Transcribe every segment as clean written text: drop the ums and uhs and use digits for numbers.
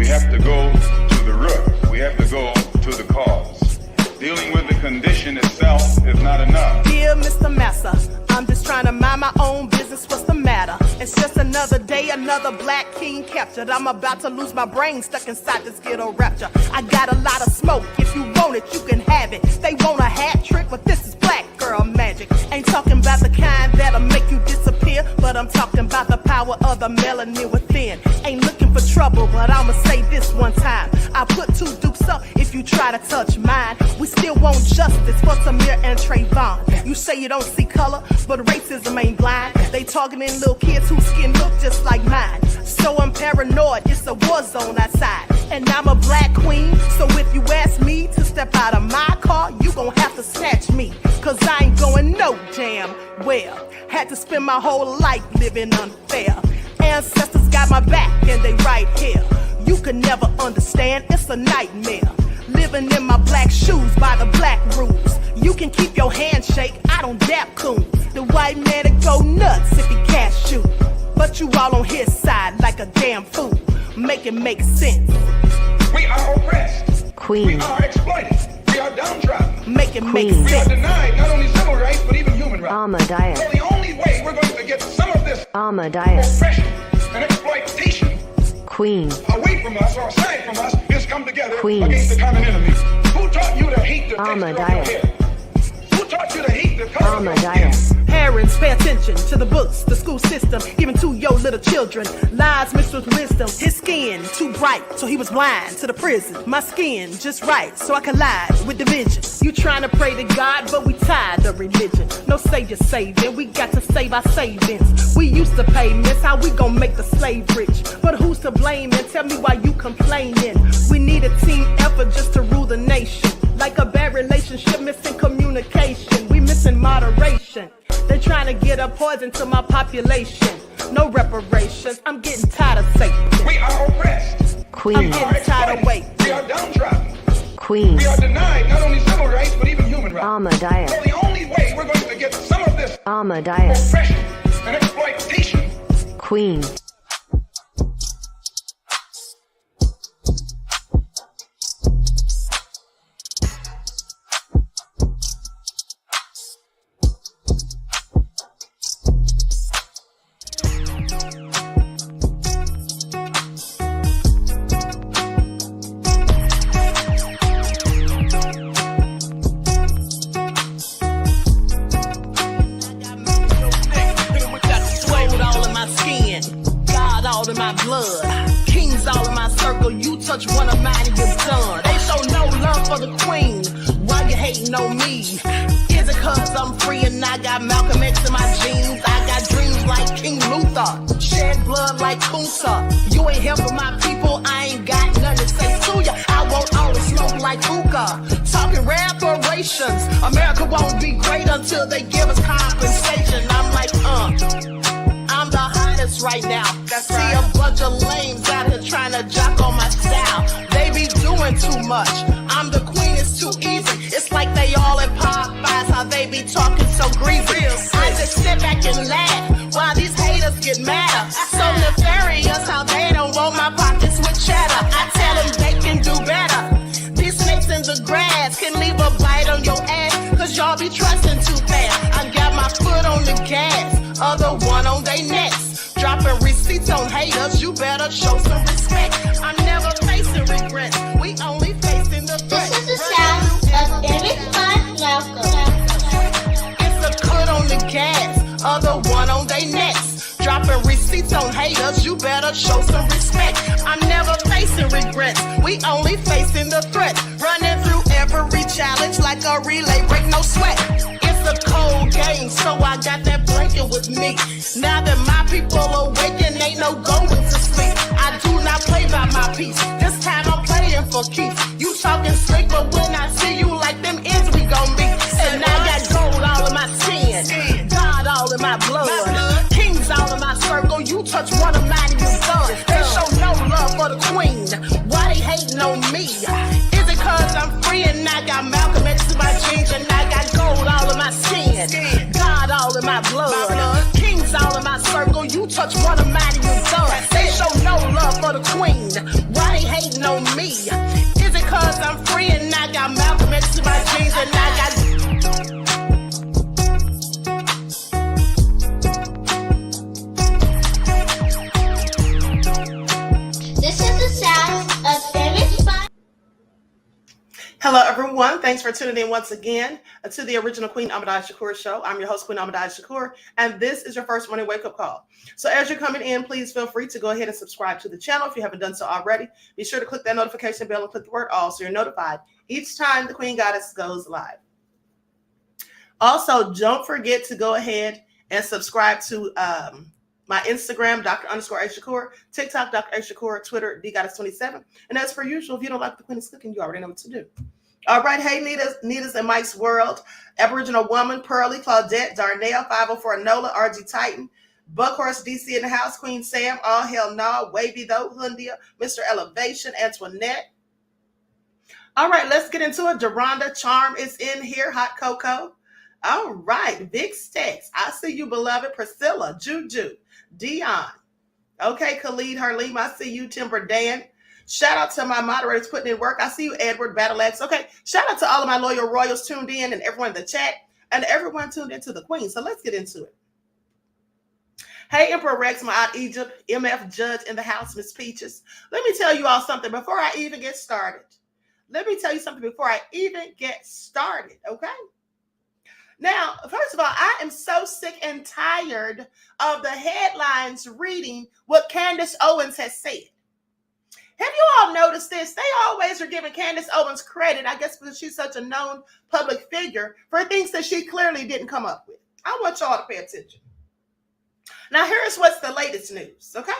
We have to go to the root. We have to go to the cause. Dealing with the condition itself is not enough. Dear Mr. Massa, I'm just trying to mind my own business. What's the matter? It's just another day, another black king captured. I'm about to lose my brain, stuck inside this ghetto rapture. I got a lot of smoke. If you want it, you can have it. They want a hat trick, but this is black girl magic. Ain't talking about the kind that'll make you disappear, but I'm talking about the power of the melanin within. Ain't looking for trouble, but I'ma say this one time. I put two dukes up if you try to touch mine. We still want justice for Samir and Trayvon. You say you don't see color, but racism ain't blind. They targeting little kids whose skin look just like mine. So I'm paranoid, it's a war zone outside. And I'm a black queen, so if you ask me to step out of my car, you gon' have to snatch me. Cause I ain't going no damn well. Had to spend my whole life living unfair. Ancestors got my back and they right here. You can never understand, it's a nightmare. Living in my black shoes by the black rules. You can keep your handshake, I don't dap coons. The white man to go nuts if he cash you. But you all on his side like a damn fool. Make it make sense. We are oppressed. Queen. We are exploited. We are downtrodden. Make it make We are sense. denied not only civil rights, but even human rights. Ahmadiyyah. So the only way we're going to get some of this Ahmadiyyah. oppression and exploitation Queen. away from us or aside from us is come together Queen. against the common enemy. Who taught you to hate the texture of your Ahmadiyyah. hair? Who taught you to hate the color of your skin? Ahmadiyyah. Parents, pay attention to the books, the school system, even to your little children. Lies mixed with wisdom. His skin too bright, so he was blind to the prison. My skin just right, so I collide with division. You trying to pray to God, but we tired of religion. No savior saving, we got to save our savings. We used to pay miss, how we gon' make the slave rich? But who's to blame, and tell me why you complaining? We need a team effort just to rule the nation. Like a bad relationship, missing communication. We missing moderation. They trying to get a poison to my population. No reparations, I'm getting tired of Satan. We are oppressed. Queen. I'm getting tired of waiting. We are downtrodden. Queen. We are denied not only civil rights, but even human rights. Ahmadiyyah. So the only way we're going to get some of this Ahmadiyyah. oppression and exploitation. Queen. Touch one of mine and you're done. They show no love for the queen. Why you hating on me? Is it cause I'm free and I got Malcolm X in my jeans? I got dreams like King Luther, shed blood like Kunta. You ain't helping my people, I ain't got nothing to say to ya. I want all the smoke like hookah. Talking reparations. America won't be great until they give us compensation. I'm like, I'm the hottest right now. I see a bunch of lames out here trying to jock on my style. They be doing too much. I'm the queen, it's too easy. It's like they all in Popeyes, how they be talking so greasy. I just sit back and laugh while these haters get mad. So nefarious how they don't want my pockets with cheddar. I tell them they can do better. These snakes in the grass can leave a bite on your ass, cause y'all be trusting too fast. I got my foot on the gas, other one on they necks. Dropping receipts on haters, you better show some respect. I'm never facing regrets, we only facing the threat. This is the sound of Eric Malcolm. It's a cut on the gas, other one on they necks. Dropping receipts on haters, you better show some respect. I'm never facing regrets, we only facing the threat. Running through every challenge like a relay, break no sweat. It's a cold game, so I got that blanket with me. Now that my people awaken, ain't no going to sleep. I do not play by my piece, this time I'm playing for keeps. You talking slick, but when I see you like them ends, we gon' meet. And I got gold all in my skin, God all in my blood, kings all in my circle. You touch one of mine and you're done. They show no love for the queen, why they hating on me? Is it cause I'm free and I got Malcolm X in my jeans, and I got gold all in my skin, God all in my blood, kings all in my circle. You touch one of mine and you're done. They show no love for the queen, why they hate hating on me? Is it cause I'm free and I got Malcolm X in my jeans and I got... This is the sound of Image by... Hello, everyone. Thanks for tuning in once again to the original Queen Ahmadiyyah Shakur show. I'm your host, Queen Ahmadiyyah Shakur, and this is your first morning wake-up call. So as you're coming in, please feel free to go ahead and subscribe to the channel if you haven't done so already. Be sure to click that notification bell and click the word all so you're notified each time the Queen Goddess goes live. Also, don't forget to go ahead and subscribe to my Instagram, Dr._A_Shakur, TikTok, Dr. A Shakur, Twitter, DGoddess27. And as per usual, if you don't like the Queen is cooking, you already know what to do. All right, hey, Nita's and Mike's World, Aboriginal Woman, Pearly, Claudette, Darnell, 504 Nola, RG Titan, Buckhorse, DC in the house, Queen Sam, All Hell Nah, Wavy Though, Hundia, Mr. Elevation, Antoinette. All right, let's get into it. Deronda Charm is in here, Hot Cocoa. All right, Big Stacks, I see you, beloved. Priscilla, Juju, Dion. Okay, Khalid, Harleem, I see you. Timber Dan. Shout out to my moderators putting in work. I see you, Edward, Battle Axe. Okay, shout out to all of my loyal royals tuned in and everyone in the chat and everyone tuned into the Queen. So let's get into it. Hey, Emperor Rex, my out Egypt, MF Judge in the house, Miss Peaches. Let me tell you all something before I even get started. Okay? Now, first of all, I am so sick and tired of the headlines reading what Candace Owens has said. Have you all noticed this? They always are giving Candace Owens credit, I guess because she's such a known public figure, for things that she clearly didn't come up with. I want y'all to pay attention. Now, here's what's the latest news, okay?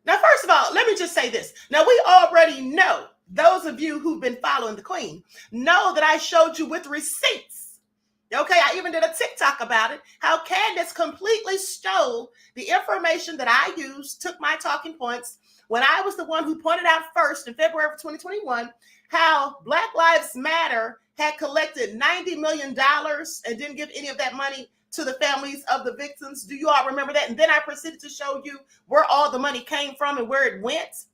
Now, first of all, let me just say this. Now, we already know, those of you who've been following the Queen, know that I showed you with receipts. Okay, I even did a TikTok about it, how Candace completely stole the information that I used, took my talking points, when I was the one who pointed out first in February of 2021, how Black Lives Matter had collected $90 million and didn't give any of that money to the families of the victims. Do you all remember that? And then I proceeded to show you where all the money came from and where it went.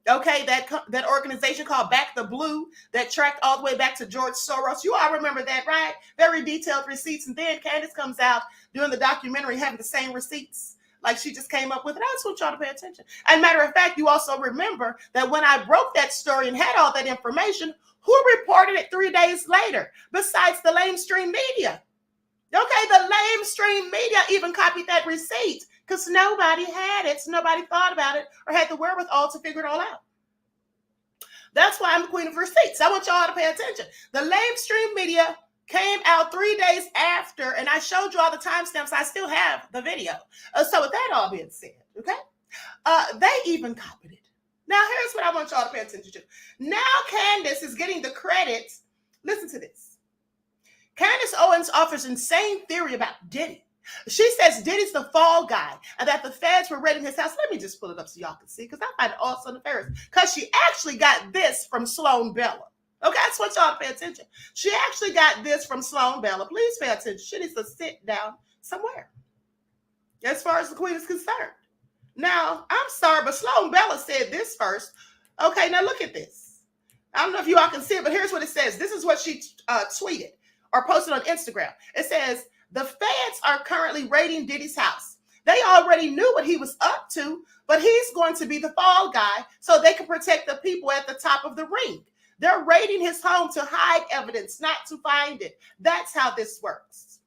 Okay, that organization called Back the Blue that tracked all the way back to George Soros. You all remember that, right? Very detailed receipts. And then Candace comes out doing the documentary having the same receipts like she just came up with it. I just want y'all to pay attention. And matter of fact, you also remember that when I broke that story and had all that information, who reported it 3 days later besides the lamestream media? Okay, the lamestream media even copied that receipt because nobody had it. So nobody thought about it or had the wherewithal to figure it all out. That's why I'm the queen of receipts. I want y'all to pay attention. The lamestream media came out 3 days after, and I showed you all the timestamps. I still have the video. So with that all being said, okay, they even copied it. Now, here's what I want y'all to pay attention to. Now Candace is getting the credit. Listen to this. Candace Owens offers insane theory about Diddy. She says Diddy's the fall guy and that the feds were raiding his house. Let me just pull it up so y'all can see because I find it also nefarious because she actually got this from Sloan Bella. Okay, I just want y'all to pay attention. She actually got this from Sloan Bella. Please pay attention. She needs to sit down somewhere as far as the Queen is concerned. Now, I'm sorry, but Sloan Bella said this first. Okay, now look at this. I don't know if you all can see it, but here's what it says. This is what she tweeted or posted on Instagram. It says, the feds are currently raiding Diddy's house. They already knew what he was up to, but he's going to be the fall guy so they can protect the people at the top of the ring. They're raiding his home to hide evidence, not to find it. That's how this works.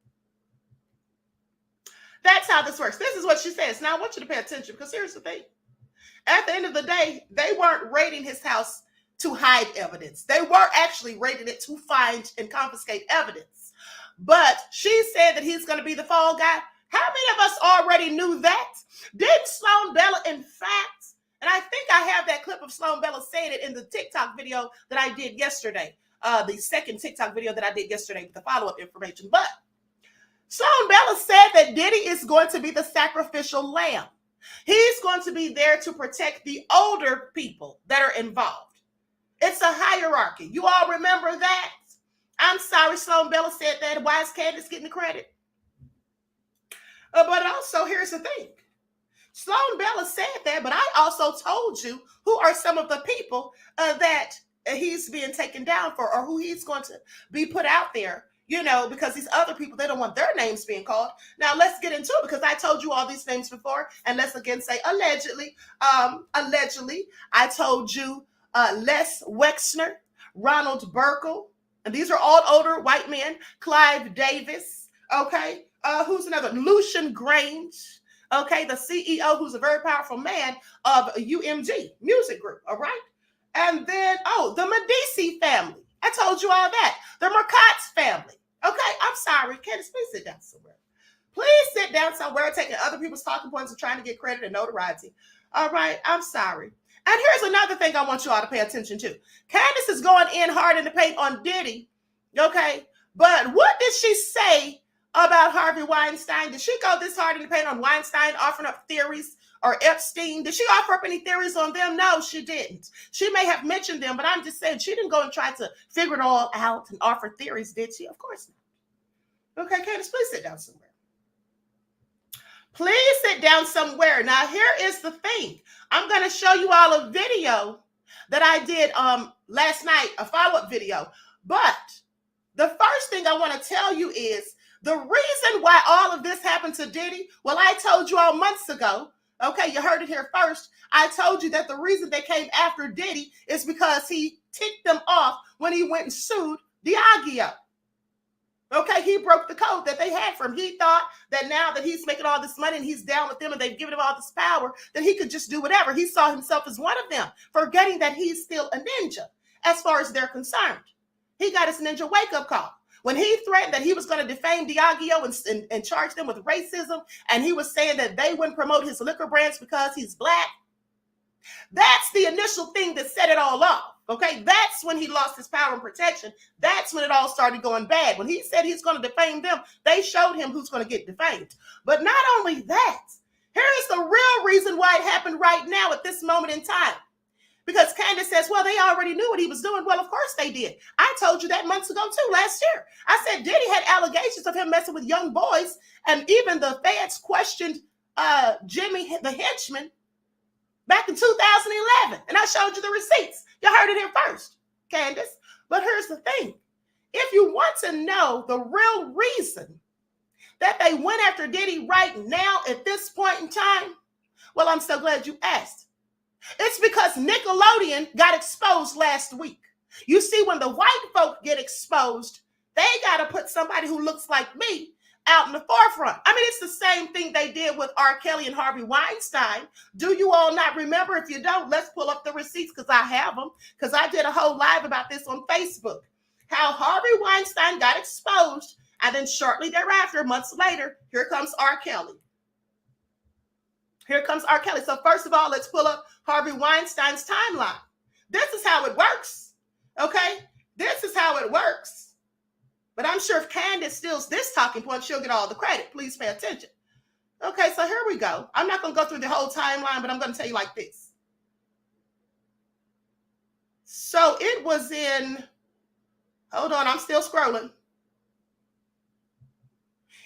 That's how this works. This is what she says. Now, I want you to pay attention because here's the thing. At the end of the day, they weren't raiding his house to hide evidence. They were actually raiding it to find and confiscate evidence. But she said that he's going to be the fall guy. How many of us already knew that? Didn't Sloan Bella, in fact, and I think I have that clip of Sloan Bella saying it in the TikTok video that I did yesterday, the second TikTok video that I did yesterday with the follow-up information. But Sloan Bella said that Diddy is going to be the sacrificial lamb. He's going to be there to protect the older people that are involved. It's a hierarchy. You all remember that? I'm sorry, Sloan Bella said that. Why is Candace getting the credit? But also, here's the thing. Sloan Bella said that, but I also told you who are some of the people that he's being taken down for, or who he's going to be put out there, because these other people, they don't want their names being called. Now let's get into it, because I told you all these names before, and let's again say allegedly. Allegedly, I told you Les Wexner, Ronald Burkle, and these are all older white men. Clive Davis, okay? Who's another? Lucian Grange, okay? The CEO, who's a very powerful man of UMG Music Group, all right? And then, the Medici family. I told you all that. The Mercat's family. Okay, I'm sorry. Candace, please sit down somewhere. Please sit down somewhere, taking other people's talking points and trying to get credit and notoriety. All right, I'm sorry. And here's another thing I want you all to pay attention to. Candace is going in hard in the paint on Diddy, okay? But what did she say about Harvey Weinstein? Did she go this hard in the paint on Weinstein, offering up theories, or Epstein? Did she offer up any theories on them? No, she didn't. She may have mentioned them, but I'm just saying she didn't go and try to figure it all out and offer theories, did she? Of course not. Okay, Candace, please sit down somewhere. Please sit down somewhere. Now, here is the thing. I'm going to show you all a video that I did last night, a follow-up video. But the first thing I want to tell you is the reason why all of this happened to Diddy. Well, I told you all months ago. Okay, you heard it here first. I told you that the reason they came after Diddy is because he ticked them off when he went and sued Diageo. Okay, he broke the code that they had from him. He thought that now that he's making all this money and he's down with them and they've given him all this power, that he could just do whatever. He saw himself as one of them, forgetting that he's still a ninja as far as they're concerned. He got his ninja wake-up call. When he threatened that he was going to defame Diageo and charge them with racism, and he was saying that they wouldn't promote his liquor brands because he's black, that's the initial thing that set it all off. Okay, that's when he lost his power and protection. That's when it all started going bad. When he said he's going to defame them, they showed him who's going to get defamed. But not only that, here is the real reason why it happened right now at this moment in time. Because Candace says, well, they already knew what he was doing. Well, of course they did. I told you that months ago, too, last year. I said Diddy had allegations of him messing with young boys, and even the feds questioned Jimmy, the henchman, back in 2011. And I showed you the receipts. You heard it here first, Candace. But here's the thing. If you want to know the real reason that they went after Diddy right now at this point in time, well, I'm so glad you asked. It's because Nickelodeon got exposed last week. You see, when the white folk get exposed, they got to put somebody who looks like me out in the forefront. I mean, it's the same thing they did with R. Kelly and Harvey Weinstein. Do you all not remember? If you don't, let's pull up the receipts, because I have them, because I did a whole live about this on Facebook. How Harvey Weinstein got exposed, and then shortly thereafter, months later, here comes R. Kelly. Here comes R. Kelly. So first of all, let's pull up Harvey Weinstein's timeline. This is how it works, okay? This is how it works. But I'm sure if Candace steals this talking point, she'll get all the credit. Please pay attention. Okay, so here we go. I'm not going to go through the whole timeline, but I'm going to tell you like this. So it was in, hold on, I'm still scrolling.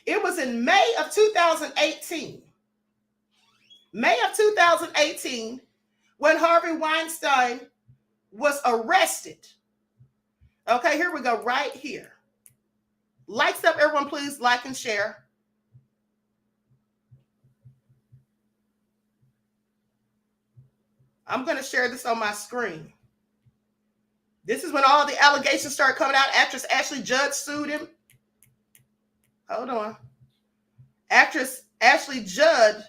It was in May of 2018. May of 2018, when Harvey Weinstein was arrested. Okay, here we go, right here. Lights up, everyone, please like and share. I'm going to share this on my screen. This is when all the allegations started coming out. Actress Ashley Judd sued him. Hold on. Actress Ashley Judd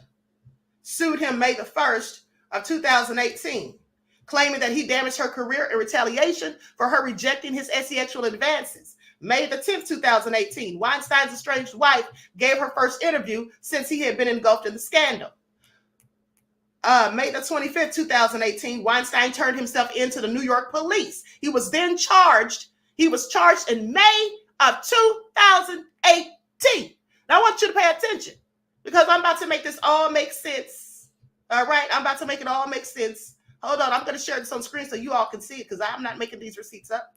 sued him May the 1st of 2018, claiming that he damaged her career in retaliation for her rejecting his sexual advances. May the 10th, 2018, Weinstein's estranged wife gave her first interview since he had been engulfed in the scandal. May the 25th, 2018, Weinstein turned himself into the New York police. He was then charged. He was charged in May of 2018. Now I want you to pay attention, because I'm about to make this all make sense. All right, I'm about to make it all make sense. Hold on, I'm going to share this on screen so you all can see it, because I'm not making these receipts up.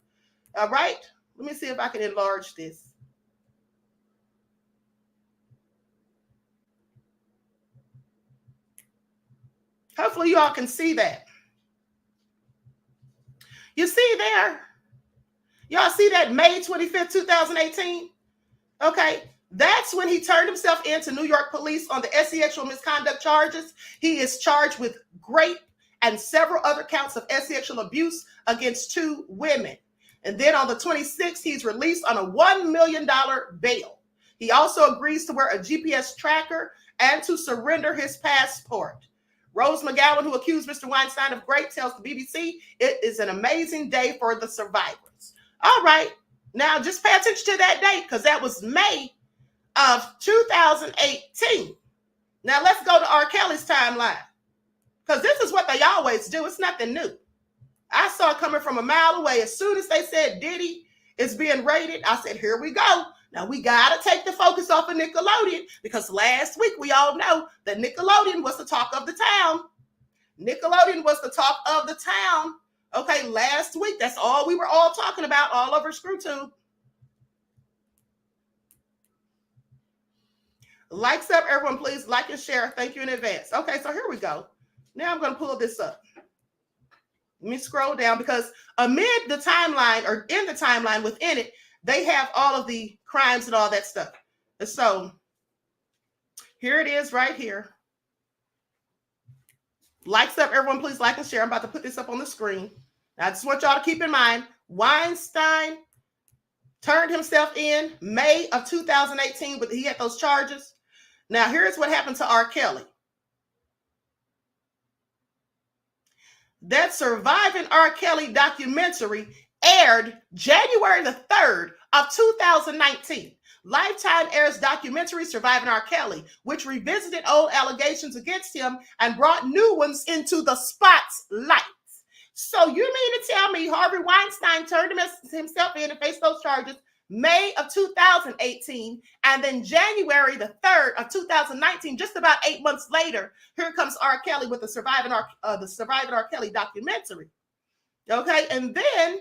All right, let me see if I can enlarge this. Hopefully you all can see that. You see there? Y'all see that May 25th, 2018? Okay. That's when he turned himself in to New York police on the sexual misconduct charges. He is charged with rape and several other counts of sexual abuse against 2 women. And then on the 26th, he's released on a $1 million bail. He also agrees to wear a GPS tracker and to surrender his passport. Rose McGowan, who accused Mr. Weinstein of rape, tells the BBC, it is an amazing day for the survivors. All right. Now, just pay attention to that date because that was May of 2018. Now, let's go to R. Kelly's timeline because this is what they always do. It's nothing new. I saw it coming from a mile away. As soon as they said Diddy is being raided, I said, here we go. Now, we got to take the focus off of Nickelodeon because last week we all know that Nickelodeon was the talk of the town. Nickelodeon was the talk of the town. Okay, last week, that's all we were all talking about all over ScrewTube. Likes up, everyone, please. Like and share. Thank you in advance. Okay, so here we go. Now I'm going to pull this up. Let me scroll down because amid the timeline or in the timeline within it, they have all of the crimes and all that stuff. And so here it is right here. Likes up, everyone, please like and share. I'm about to put this up on the screen. Now, I just want y'all to keep in mind, Weinstein turned himself in May of 2018, but he had those charges. Now, here's what happened to R. Kelly. That Surviving R. Kelly documentary aired January the 3rd of 2019. Lifetime airs documentary Surviving R. Kelly, which revisited old allegations against him and brought new ones into the spotlight. So you mean to tell me Harvey Weinstein turned himself in and faced those charges May of 2018, and then January the 3rd of 2019, just about 8 months later, here comes R. Kelly with the Surviving R. Kelly documentary. Okay, and then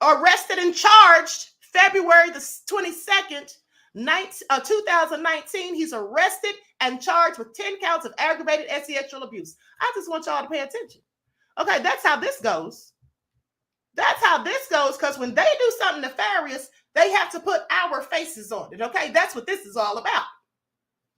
arrested and charged February the 22nd, 2019. He's arrested and charged with 10 counts of aggravated sexual abuse. I just want y'all to pay attention. Okay, that's how this goes. That's how this goes, because when they do something nefarious, they have to put our faces on it, okay? That's what this is all about.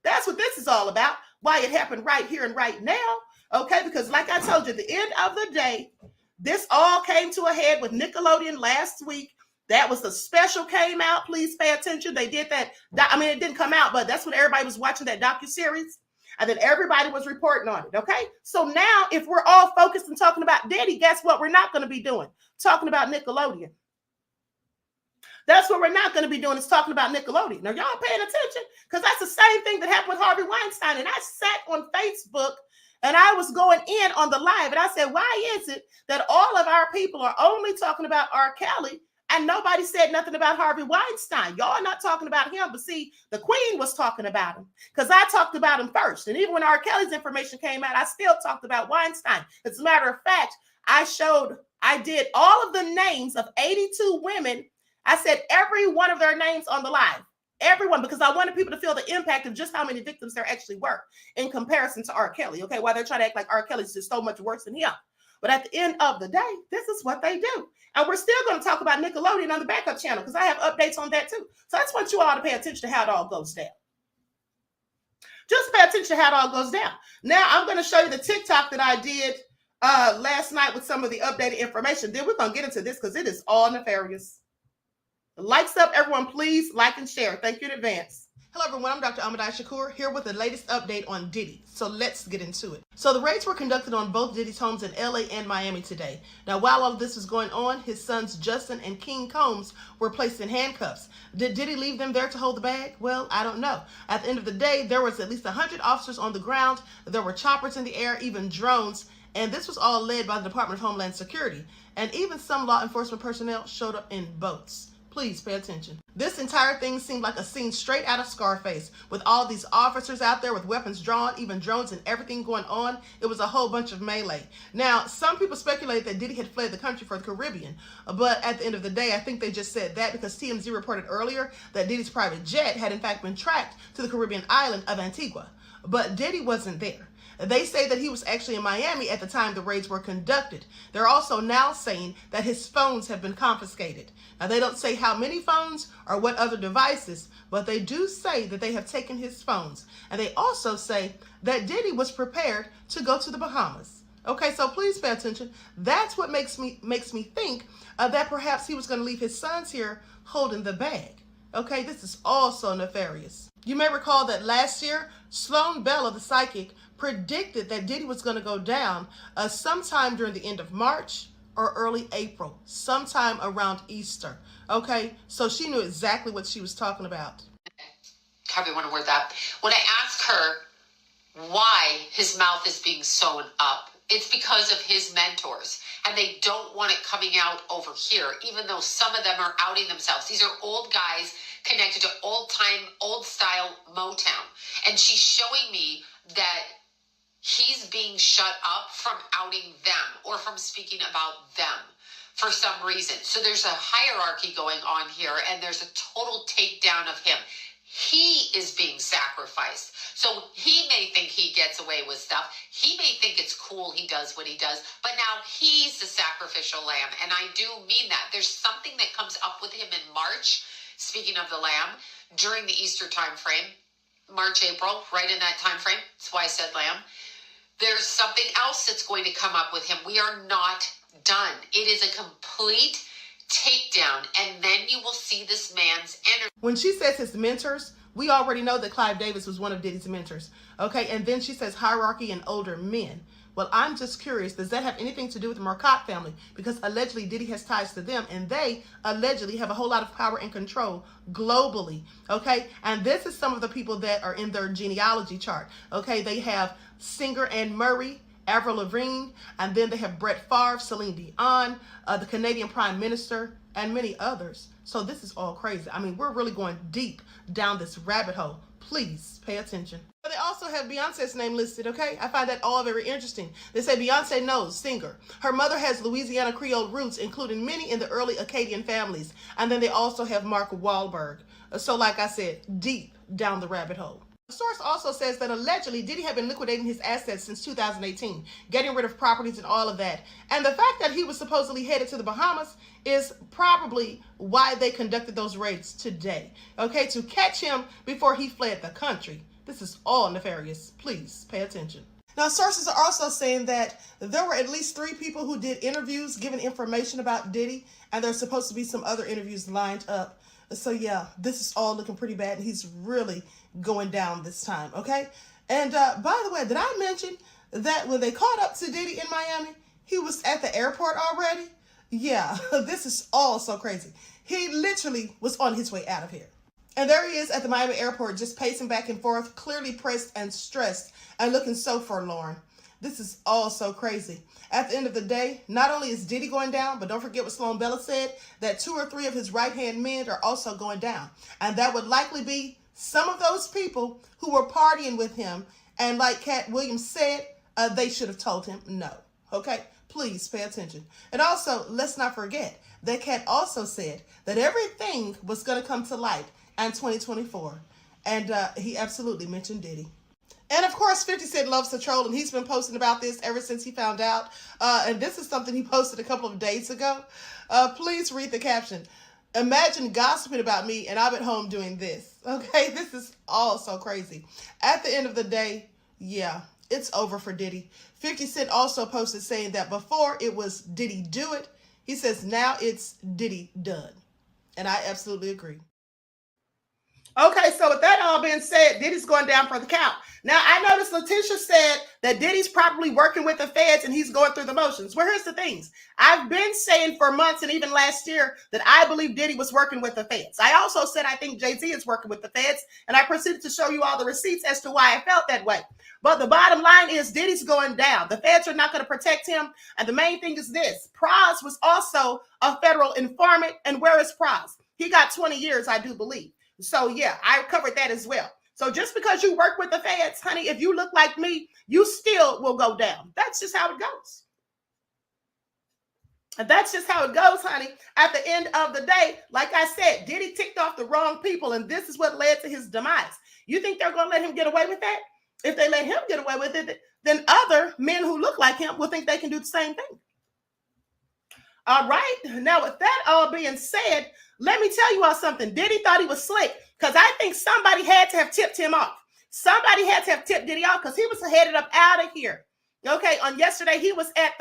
That's what this is all about, why it happened right here and right now, okay? Because like I told you, at the end of the day, this all came to a head with Nickelodeon last week. That was the special came out. Please pay attention. They did that. I mean, it didn't come out, but that's when everybody was watching that docuseries. And then everybody was reporting on it, okay? So now, if we're all focused and talking about Diddy, guess what we're not going to be doing? Talking about Nickelodeon. That's what we're not going to be doing, is talking about Nickelodeon. Now, y'all paying attention? Because that's the same thing that happened with Harvey Weinstein. And I sat on Facebook, and I was going in on the live, and I said, why is it that all of our people are only talking about R. Kelly, and nobody said nothing about Harvey Weinstein? Y'all not talking about him, but see, the Queen was talking about him because I talked about him first. And even when R. Kelly's information came out, I still talked about Weinstein. As a matter of fact, I did all of the names of 82 women. I said every one of their names on the live, everyone, because I wanted people to feel the impact of just how many victims there actually were in comparison to R. Kelly. Okay, while they're trying to act like R. Kelly's just so much worse than him. But at the end of the day, this is what they do. And we're still going to talk about Nickelodeon on the backup channel because I have updates on that too. So I just want you all to pay attention to how it all goes down. Just pay attention to how it all goes down. Now I'm going to show you the TikTok that I did last night with some of the updated information. Then we're going to get into this because it is all nefarious. Likes up, everyone, please like and share. Thank you in advance. Hello, everyone. I'm Dr. Ahmadiyyah Shakur here with the latest update on Diddy. So let's get into it. So the raids were conducted on both Diddy's homes in LA and Miami today. Now, while all of this was going on, his sons Justin and King Combs were placed in handcuffs. Did Diddy leave them there to hold the bag? Well, I don't know. At the end of the day, there was at least 100 officers on the ground. There were choppers in the air, even drones. And this was all led by the Department of Homeland Security. And even some law enforcement personnel showed up in boats. Please pay attention. This entire thing seemed like a scene straight out of Scarface, with all these officers out there with weapons drawn, even drones and everything going on. It was a whole bunch of melee. Now, some people speculate that Diddy had fled the country for the Caribbean, but at the end of the day, I think they just said that because TMZ reported earlier that Diddy's private jet had in fact been tracked to the Caribbean island of Antigua, but Diddy wasn't there. They say that he was actually in Miami at the time the raids were conducted. They're also now saying that his phones have been confiscated. Now, they don't say how many phones or what other devices, but they do say that they have taken his phones. And they also say that Diddy was prepared to go to the Bahamas. Okay, so please pay attention. That's what makes me think that perhaps he was going to leave his sons here holding the bag. Okay, this is also nefarious. You may recall that last year, Sloan Bella, the psychic, predicted that Diddy was going to go down sometime during the end of March or early April, sometime around Easter. Okay, so she knew exactly what she was talking about. However you want to word that. When I ask her why his mouth is being sewn up, it's because of his mentors, and they don't want it coming out over here, even though some of them are outing themselves. These are old guys connected to old-time, old-style Motown, and she's showing me that he's being shut up from outing them or from speaking about them for some reason. So there's a hierarchy going on here, and there's a total takedown of him. He is being sacrificed. So he may think he gets away with stuff. He may think it's cool he does what he does, but now he's the sacrificial lamb. And I do mean that. There's something that comes up with him in March, speaking of the lamb, during the Easter time frame, March, April, right in that time frame. That's why I said lamb. There's something else that's going to come up with him. We are not done. It is a complete takedown, and then you will see this man's energy. When she says his mentors, we already know that Clive Davis was one of Diddy's mentors. Okay, and then she says hierarchy and older men. Well, I'm just curious, does that have anything to do with the Marcotte family? Because allegedly Diddy has ties to them, and they allegedly have a whole lot of power and control globally. Okay, and this is some of the people that are in their genealogy chart. Okay, they have singer Anne Murray, Avril Lavigne, and then they have Brett Favre, Celine Dion, the Canadian Prime Minister, and many others. So this is all crazy. I mean, we're really going deep down this rabbit hole. Please pay attention. But they also have Beyonce's name listed, okay? I find that all very interesting. They say Beyonce knows, singer. Her mother has Louisiana Creole roots, including many in the early Acadian families. And then they also have Mark Wahlberg. So like I said, deep down the rabbit hole. The source also says that allegedly Diddy had been liquidating his assets since 2018, getting rid of properties and all of that. And the fact that he was supposedly headed to the Bahamas is probably why they conducted those raids today. Okay, to catch him before he fled the country. This is all nefarious. Please pay attention. Now, sources are also saying that there were at least 3 people who did interviews giving information about Diddy, and there's supposed to be some other interviews lined up. So yeah, this is all looking pretty bad, and he's really going down this time, okay? And by the way, did I mention that when they caught up to Diddy in Miami, he was at the airport already? Yeah, this is all so crazy. He literally was on his way out of here. And there he is at the Miami airport, just pacing back and forth, clearly pressed and stressed and looking so forlorn. This is all so crazy. At the end of the day, not only is Diddy going down, but don't forget what Sloan Bella said, that 2 or 3 of his right-hand men are also going down. And that would likely be some of those people who were partying with him. And like Cat Williams said, they should have told him no. Okay? Please pay attention. And also, let's not forget that Cat also said that everything was going to come to light in 2024. And he absolutely mentioned Diddy. And of course, 50 Cent loves to troll, and he's been posting about this ever since he found out. And this is something he posted a couple of days ago. Please read the caption. Imagine gossiping about me and I'm at home doing this. Okay, this is all so crazy. At the end of the day, yeah, it's over for Diddy. 50 Cent also posted saying that before it was Diddy do it, he says now it's Diddy done. And I absolutely agree. Okay, so with that all being said, Diddy's going down for the count. Now, I noticed Letitia said that Diddy's probably working with the feds and he's going through the motions. Well, here's the things. I've been saying for months and even last year that I believe Diddy was working with the feds. I also said I think Jay-Z is working with the feds, and I proceeded to show you all the receipts as to why I felt that way. But the bottom line is Diddy's going down. The feds are not going to protect him. And the main thing is this. Praz was also a federal informant. And where is Praz? He got 20 years, I do believe. So, yeah, I covered that as well. So just because you work with the feds, honey, if you look like me, you still will go down. That's just how it goes. And that's just how it goes, honey. At the end of the day, like I said, Diddy ticked off the wrong people, and this is what led to his demise. You think they're going to let him get away with that? If they let him get away with it, then other men who look like him will think they can do the same thing. All right. Now, with that all being said, let me tell you all something. Diddy thought he was slick because I think somebody had to have tipped him off. Somebody had to have tipped Diddy off because he was headed up out of here. Okay. On yesterday, he was at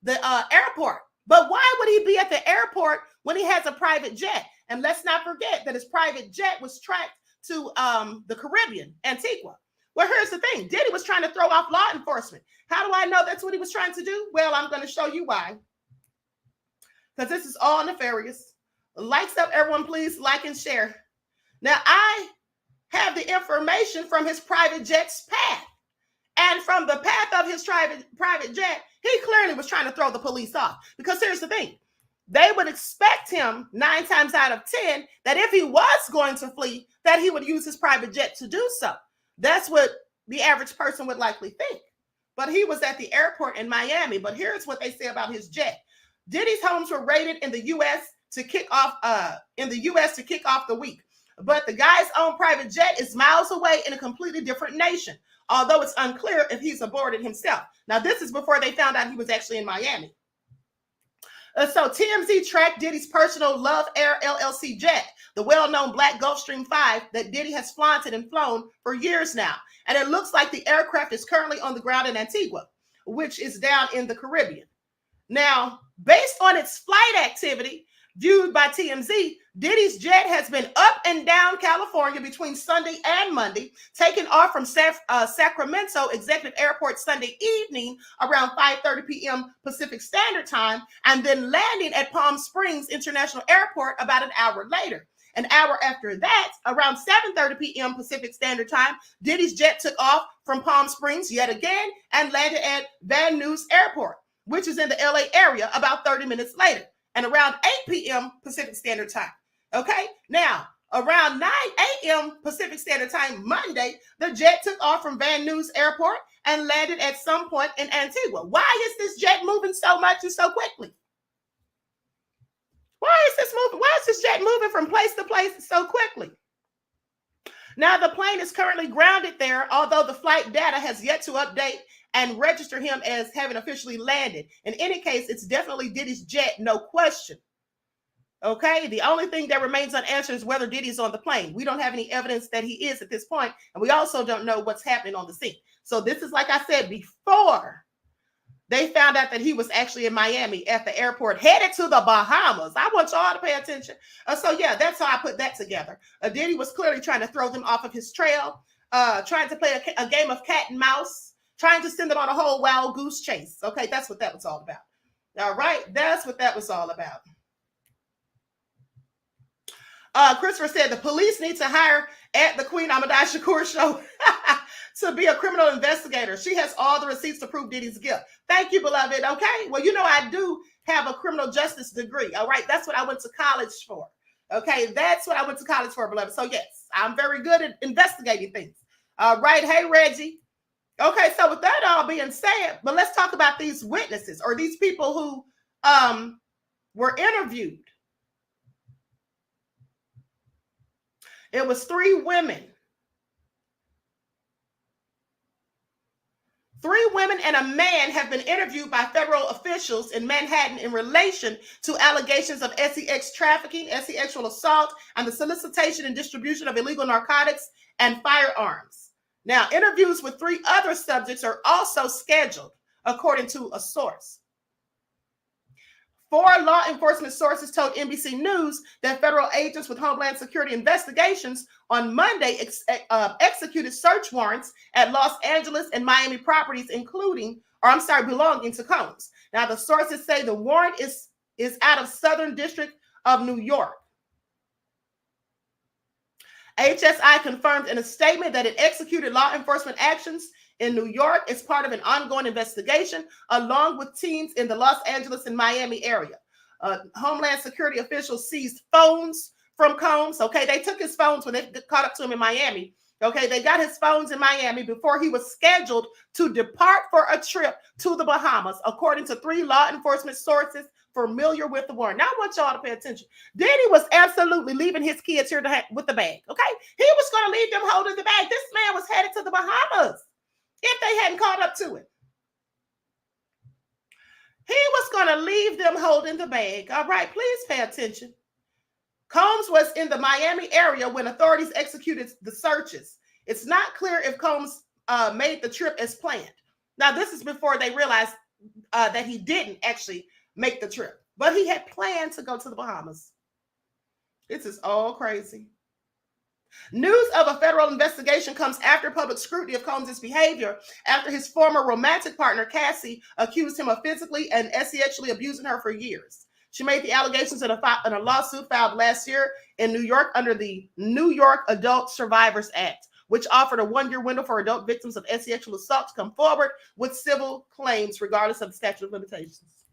the airport. But why would he be at the airport when he has a private jet? And let's not forget that his private jet was tracked to the Caribbean, Antigua. Well, here's the thing. Diddy was trying to throw off law enforcement. How do I know that's what he was trying to do? Well, I'm going to show you why. Because this is all nefarious. Likes up, everyone, please like and share. Now, I have the information from his private jet's path. And from the path of his private jet, he clearly was trying to throw the police off. Because here's the thing. They would expect him 9 times out of 10 that if he was going to flee, that he would use his private jet to do so. That's what the average person would likely think. But he was at the airport in Miami. But here's what they say about his jet. Diddy's homes were raided in the U.S. to kick off the week. But the guy's own private jet is miles away in a completely different nation, although it's unclear if he's aboard it himself. Now, this is before they found out he was actually in Miami. So TMZ tracked Diddy's personal Love Air LLC jet, the well-known Black Gulfstream 5 that Diddy has flaunted and flown for years now. And it looks like the aircraft is currently on the ground in Antigua, which is down in the Caribbean. Now, based on its flight activity viewed by TMZ, Diddy's jet has been up and down California between Sunday and Monday, taking off from Sacramento Executive Airport Sunday evening around 5:30 p.m. Pacific Standard Time, and then landing at Palm Springs International Airport about an hour later. An hour after that, around 7:30 p.m. Pacific Standard Time, Diddy's jet took off from Palm Springs yet again and landed at Van Nuys Airport, which is in the LA area, about 30 minutes later, and around 8 p.m. Pacific Standard Time. Okay, now around 9 a.m. Pacific Standard Time Monday, the jet took off from Van Nuys Airport and landed at some point in Antigua. Why is this jet moving so much and so quickly? Why is this jet moving from place to place so quickly? Now, the plane is currently grounded there, although the flight data has yet to update and register him as having officially landed. In any case, it's definitely Diddy's jet, no question. Okay, the only thing that remains unanswered is whether Diddy's on the plane. We don't have any evidence that he is at this point, and we also don't know what's happening on the scene. So this is, like I said, before they found out that he was actually in Miami at the airport, headed to the Bahamas. I want y'all to pay attention. So yeah, that's how I put that together. Diddy was clearly trying to throw them off of his trail, trying to play a game of cat and mouse, trying to send them on a whole wild goose chase. Okay, that's what that was all about. All right, that's what that was all about. Christopher said the police need to hire at the QueenAShakur show to be a criminal investigator. She has all the receipts to prove Diddy's guilt. Thank you, beloved. Okay, well, you know, I do have a criminal justice degree. All right, that's what I went to college for. Okay, that's what I went to college for, beloved. So yes, I'm very good at investigating things. All right, hey, Reggie. Okay, so with that all being said, but let's talk about these witnesses or these people who were interviewed. It was 3 women. 3 women and a man have been interviewed by federal officials in Manhattan in relation to allegations of sex trafficking, sexual assault, and the solicitation and distribution of illegal narcotics and firearms. Now, interviews with 3 other subjects are also scheduled, according to a source. 4 law enforcement sources told NBC News that federal agents with Homeland Security investigations on Monday executed search warrants at Los Angeles and Miami properties, belonging to Combs. Now, the sources say the warrant is out of Southern District of New York. HSI confirmed in a statement that it executed law enforcement actions in New York as part of an ongoing investigation, along with teams in the Los Angeles and Miami area. Homeland Security officials seized phones from Combs. Okay, they took his phones when they caught up to him in Miami. Okay, they got his phones in Miami before he was scheduled to depart for a trip to the Bahamas, according to 3 law enforcement sources familiar with the warrant. Now, I want y'all to pay attention. Diddy was absolutely leaving his kids here with the bag. Okay, he was going to leave them holding the bag. This man was headed to the Bahamas. if they hadn't caught up to it. He was going to leave them holding the bag. All right, please pay attention. Combs was in the Miami area when authorities executed the searches. It's not clear if Combs made the trip as planned. Now, this is before they realized that he didn't actually make the trip, but he had planned to go to the Bahamas. This is all crazy. News of a federal investigation comes after public scrutiny of Combs' behavior after his former romantic partner, Cassie, accused him of physically and sexually abusing her for years. She made the allegations in a lawsuit filed last year in New York under the New York Adult Survivors Act, which offered a one-year window for adult victims of sexual assault to come forward with civil claims regardless of the statute of limitations.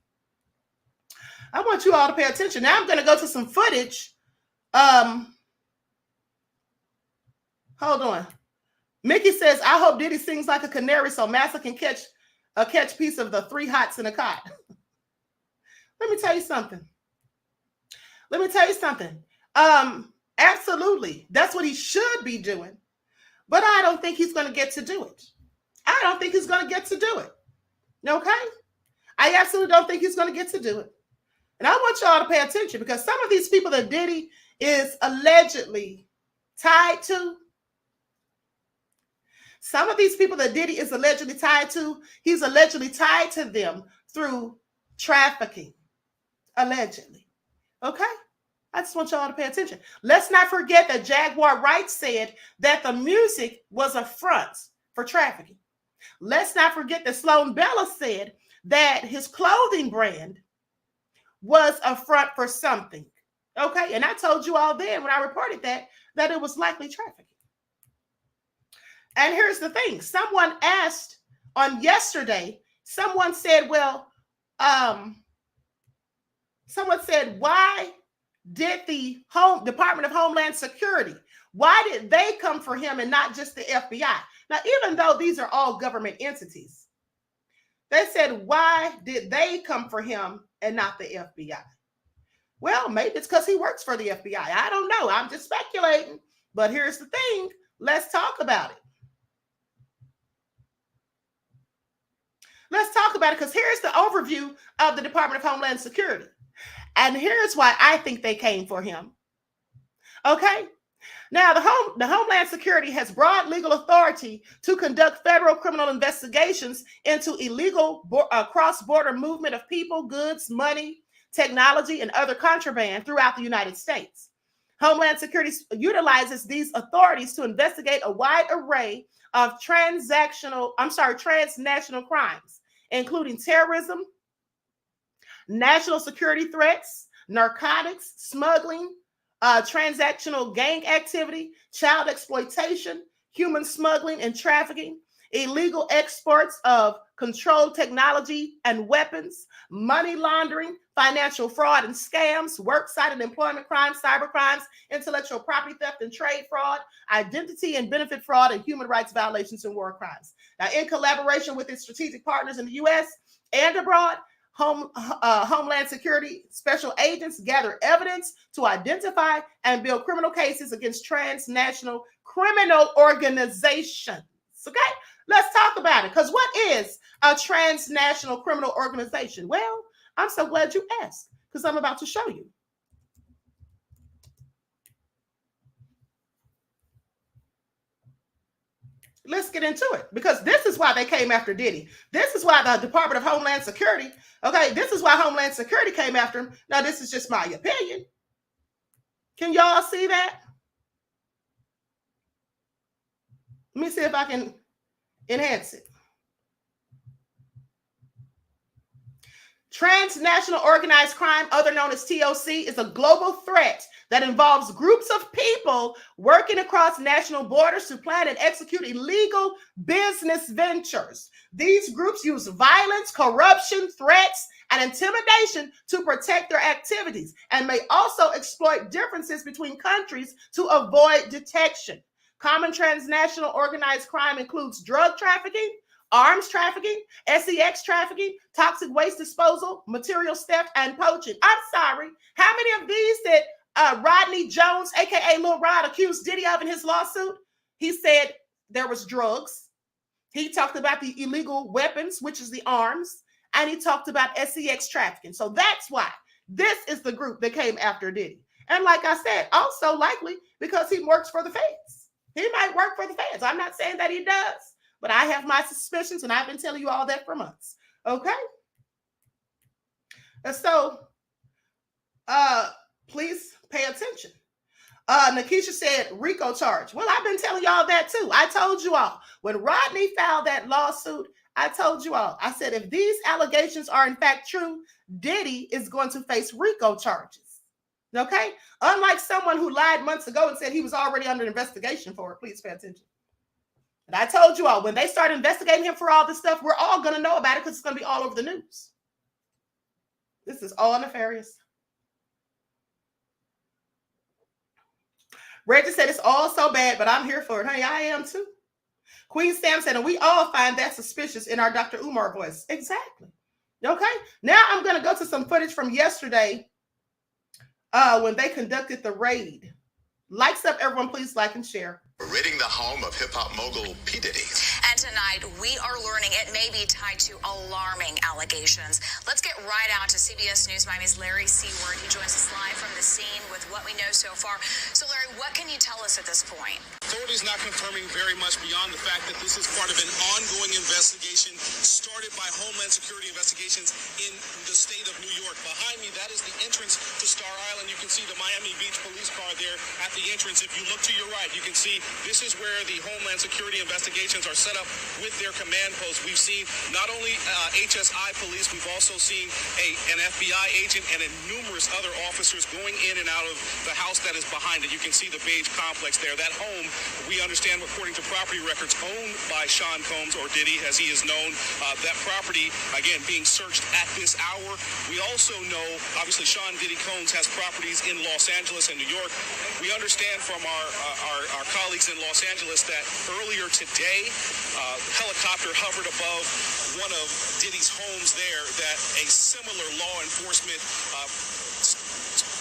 I want you all to pay attention. Now I'm going to go to some footage. Hold on. Mickey says, I hope Diddy sings like a canary so Massa can catch a piece of the three hots in a cot. Let me tell you something. Absolutely. That's what he should be doing. But I don't think he's going to get to do it. Okay? I absolutely don't think he's going to get to do it. And I want y'all to pay attention because some of these people that Diddy is allegedly tied to, he's allegedly tied to them through trafficking. Allegedly. Okay? I just want y'all to pay attention. Let's not forget that Jaguar Wright said that the music was a front for trafficking. Let's not forget that Sloan Bella said that his clothing brand was a front for something. Okay? And I told you all then when I reported that it was likely trafficking. And here's the thing. Someone asked on yesterday, someone said, why did the Department of Homeland Security, why did they come for him and not just the FBI? Now, even though these are all government entities, they said, why did they come for him and not the FBI? Well, maybe it's because he works for the FBI. I don't know. I'm just speculating. But here's the thing. Let's talk about it. Let's talk about it because here's the overview of the Department of Homeland Security. And here's why I think they came for him. Okay? Now, the Homeland Security has broad legal authority to conduct federal criminal investigations into illegal cross-border movement of people, goods, money, technology, and other contraband throughout the United States. Homeland Security utilizes these authorities to investigate a wide array of transnational crimes, including terrorism, national security threats, narcotics, smuggling, transactional gang activity, child exploitation, human smuggling and trafficking, illegal exports of controlled technology and weapons, money laundering, financial fraud and scams, worksite and employment crimes, cyber crimes, intellectual property theft and trade fraud, identity and benefit fraud, and human rights violations and war crimes. Now, in collaboration with its strategic partners in the U.S. and abroad, Homeland Security special agents gather evidence to identify and build criminal cases against transnational criminal organizations. Okay, let's talk about it. Because what is a transnational criminal organization? Well, I'm so glad you asked because I'm about to show you. Let's get into it because this is why they came after Diddy. This is why the Department of Homeland Security, okay, this is why Homeland Security came after him. Now, this is just my opinion. Can y'all see that? Let me see if I can enhance it. Transnational organized crime, other known as TOC, is a global threat that involves groups of people working across national borders to plan and execute illegal business ventures. These groups use violence, corruption, threats, and intimidation to protect their activities and may also exploit differences between countries to avoid detection. Common transnational organized crime includes drug trafficking, arms trafficking, sex trafficking, toxic waste disposal, materials theft, and poaching. I'm sorry. How many of these that Rodney Jones, aka Lil Rod, accused Diddy of in his lawsuit? He said there was drugs. He talked about the illegal weapons, which is the arms, and he talked about sex trafficking. So that's why this is the group that came after Diddy. And like I said, also likely because he works for the feds. He might work for the feds. I'm not saying that he does, but I have my suspicions, and I've been telling you all that for months. Okay? And so, please pay attention. Nakisha said RICO charge. Well, I've been telling y'all that too. I told you all. When Rodney filed that lawsuit, I told you all. I said, if these allegations are in fact true, Diddy is going to face RICO charges. Okay? Unlike someone who lied months ago and said he was already under investigation for it. Please pay attention. And I told you all, when they start investigating him for all this stuff, we're all going to know about it because it's going to be all over the news. This is all nefarious. Reggie said it's all so bad, but I'm here for it. Honey, I am too. Queen Sam said, and we all find that suspicious in our Dr. Umar voice. Exactly. Okay. Now I'm going to go to some footage from yesterday when they conducted the raid. Likes up, everyone. Please like and share. Raiding the home of hip-hop mogul P. Diddy. And tonight, we are learning it may be tied to alarming allegations. Let's get right out to CBS News Miami's Larry Seward. He joins us live from the scene with what we know so far. So, Larry, what can you tell us at this point? Authorities not confirming very much beyond the fact that this is part of an ongoing investigation started by Homeland Security Investigations in the state of New York. Behind me, that is the entrance to Star Island. You can see the Miami Beach police car there at the entrance. If you look to your right, you can see this is where the Homeland Security Investigations are set up with their command post. We've seen not only HSI police, we've also seen an FBI agent and numerous other officers going in and out of the house that is behind it. You can see the beige complex there. That home, we understand, according to property records, owned by Sean Combs, or Diddy, as he is known. That property, again, being searched at this hour. We also know, obviously, Sean Diddy Combs has properties in Los Angeles and New York. We understand from our colleagues in Los Angeles that earlier today, helicopter hovered above one of Diddy's homes there, that a similar law enforcement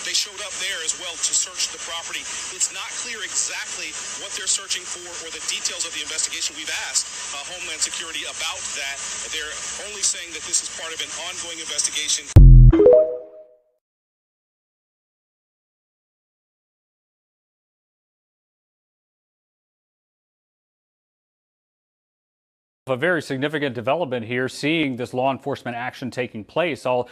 they showed up there as well to search the property. It's not clear exactly what they're searching for or the details of the investigation. We've asked Homeland Security about that. They're only saying that this is part of an ongoing investigation. A very significant development here, seeing this law enforcement action taking place. I'll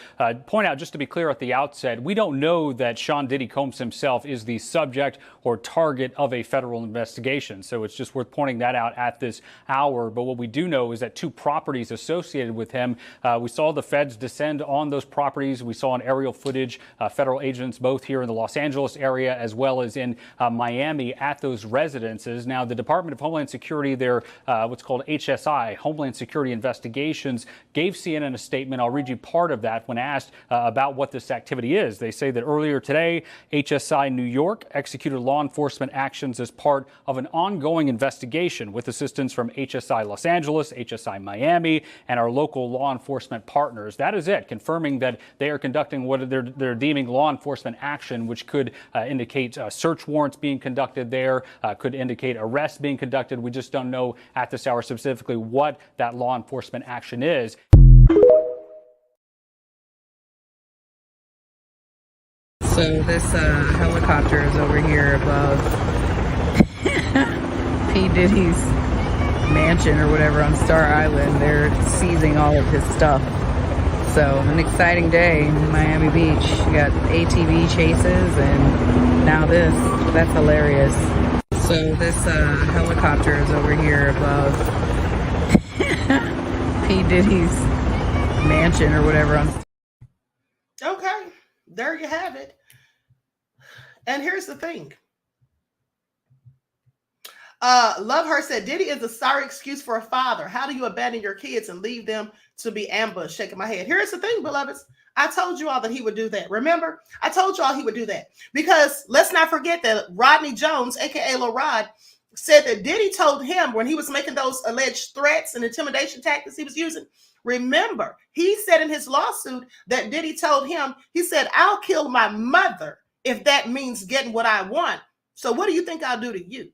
point out, just to be clear at the outset, we don't know that Sean Diddy Combs himself is the subject or target of a federal investigation. So it's just worth pointing that out at this hour. But what we do know is that two properties associated with him, we saw the feds descend on those properties. We saw on aerial footage, federal agents both here in the Los Angeles area as well as in Miami at those residences. Now, the Department of Homeland Security, their what's called HSI, Homeland Security Investigations, gave CNN a statement. I'll read you part of that when asked about what this activity is. They say that earlier today, HSI New York executed law enforcement actions as part of an ongoing investigation with assistance from HSI Los Angeles, HSI Miami, and our local law enforcement partners. That is it, confirming that they are conducting what they're deeming law enforcement action, which could indicate search warrants being conducted there, could indicate arrests being conducted. We just don't know at this hour specifically what that law enforcement action is. So this helicopter is over here above P. Diddy's mansion or whatever on Star Island. They're seizing all of his stuff. So an exciting day in Miami Beach. You got ATV chases and now this. That's hilarious. So this helicopter is over here above P. Diddy's mansion or whatever on. Okay, there you have it. And here's the thing. Love Her said, Diddy is a sorry excuse for a father. How do you abandon your kids and leave them to be ambushed? Shaking my head. Here's the thing, beloveds. I told you all that he would do that. Remember? I told you all he would do that. Because let's not forget that Rodney Jones, a.k.a. Lil Rod, said that Diddy told him when he was making those alleged threats and intimidation tactics he was using. Remember, he said in his lawsuit that Diddy told him, he said, I'll kill my mother if that means getting what I want. So what do you think I'll do to you?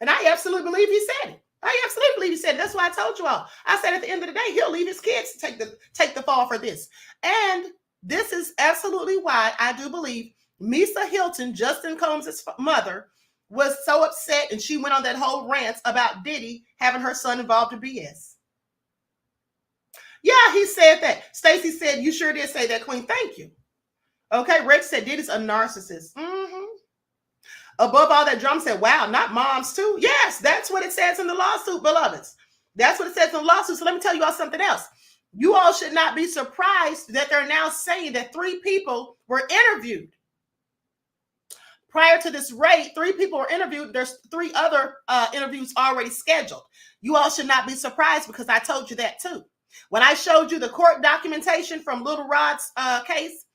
And I absolutely believe he said it. I absolutely believe he said it. That's why I told you all. I said at the end of the day, he'll leave his kids to take the fall for this. And this is absolutely why I do believe Misa Hilton, Justin Combs' mother, was so upset and she went on that whole rant about Diddy having her son involved in BS. Yeah, he said that. Stacey said, you sure did say that, Queen. Thank you. Okay, Rex said Diddy's a narcissist. Above all that, Drum said, wow, not moms too? Yes, that's what it says in the lawsuit, beloveds. That's what it says in the lawsuit. So let me tell you all something else. You all should not be surprised that they're now saying that 3 people were interviewed. Prior to this raid, 3 people were interviewed. There's 3 other interviews already scheduled. You all should not be surprised because I told you that too. When I showed you the court documentation from Little Rod's case,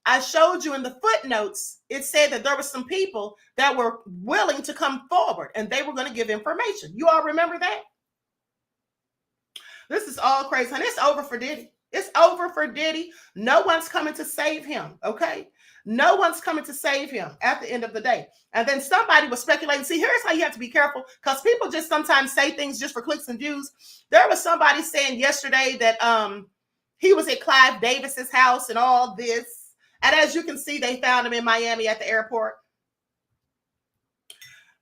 I showed you in the footnotes, it said that there were some people that were willing to come forward and they were going to give information. You all remember that? This is all crazy. And it's over for Diddy. It's over for Diddy. No one's coming to save him, okay? No one's coming to save him at the end of the day. And then somebody was speculating. See, here's how you have to be careful because people just sometimes say things just for clicks and views. There was somebody saying yesterday that he was at Clive Davis's house and all this. And as you can see, they found him in Miami at the airport.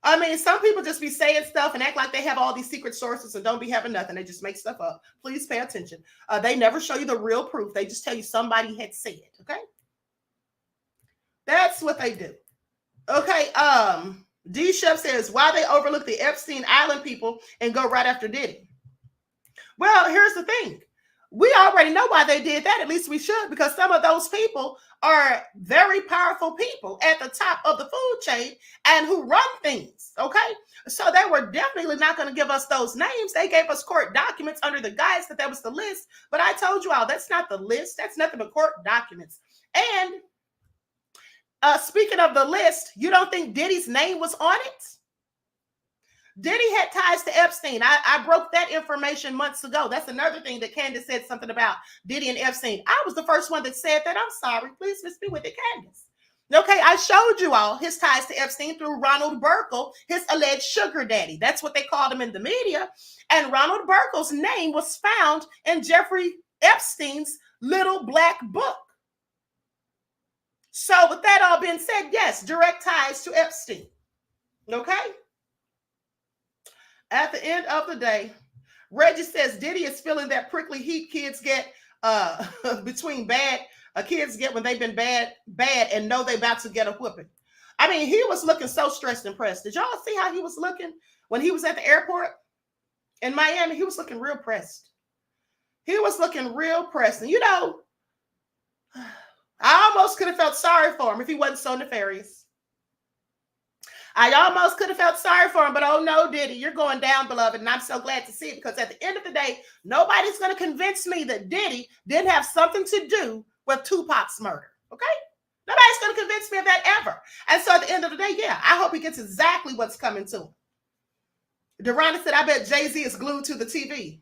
I mean, some people just be saying stuff and act like they have all these secret sources and don't be having nothing. They just make stuff up. Please pay attention. They never show you the real proof. They just tell you somebody had said, okay? That's what they do. Okay, D Chef says, why they overlook the Epstein Island people and go right after Diddy? Well, here's the thing. We already know why they did that. At least we should, because some of those people are very powerful people at the top of the food chain and who run things, okay? So they were definitely not going to give us those names. They gave us court documents under the guise that was the list. But I told you all, that's not the list. That's nothing but court documents. And speaking of the list, you don't think Diddy's name was on it? Diddy had ties to Epstein. I broke that information months ago. That's another thing that Candace said something about Diddy and Epstein. I was the first one that said that. I'm sorry. Please miss me with it, Candace. Okay, I showed you all his ties to Epstein through Ronald Burkle, his alleged sugar daddy. That's what they called him in the media. And Ronald Burkle's name was found in Jeffrey Epstein's little black book. So with that all being said, yes, direct ties to Epstein. Okay? At the end of the day, Reggie says Diddy is feeling that prickly heat kids get between kids get when they've been bad and know they're about to get a whooping. I mean, he was looking so stressed and pressed. Did y'all see how he was looking when he was at the airport in Miami? He was looking real pressed. He was looking real pressed. And you know, I almost could have felt sorry for him if he wasn't so nefarious. I almost could have felt sorry for him, but oh no, Diddy, you're going down, beloved. And I'm so glad to see it because at the end of the day, nobody's going to convince me that Diddy didn't have something to do with Tupac's murder. Okay? Nobody's going to convince me of that ever. And so at the end of the day, yeah, I hope he gets exactly what's coming to him. Durana said, I bet Jay-Z is glued to the TV.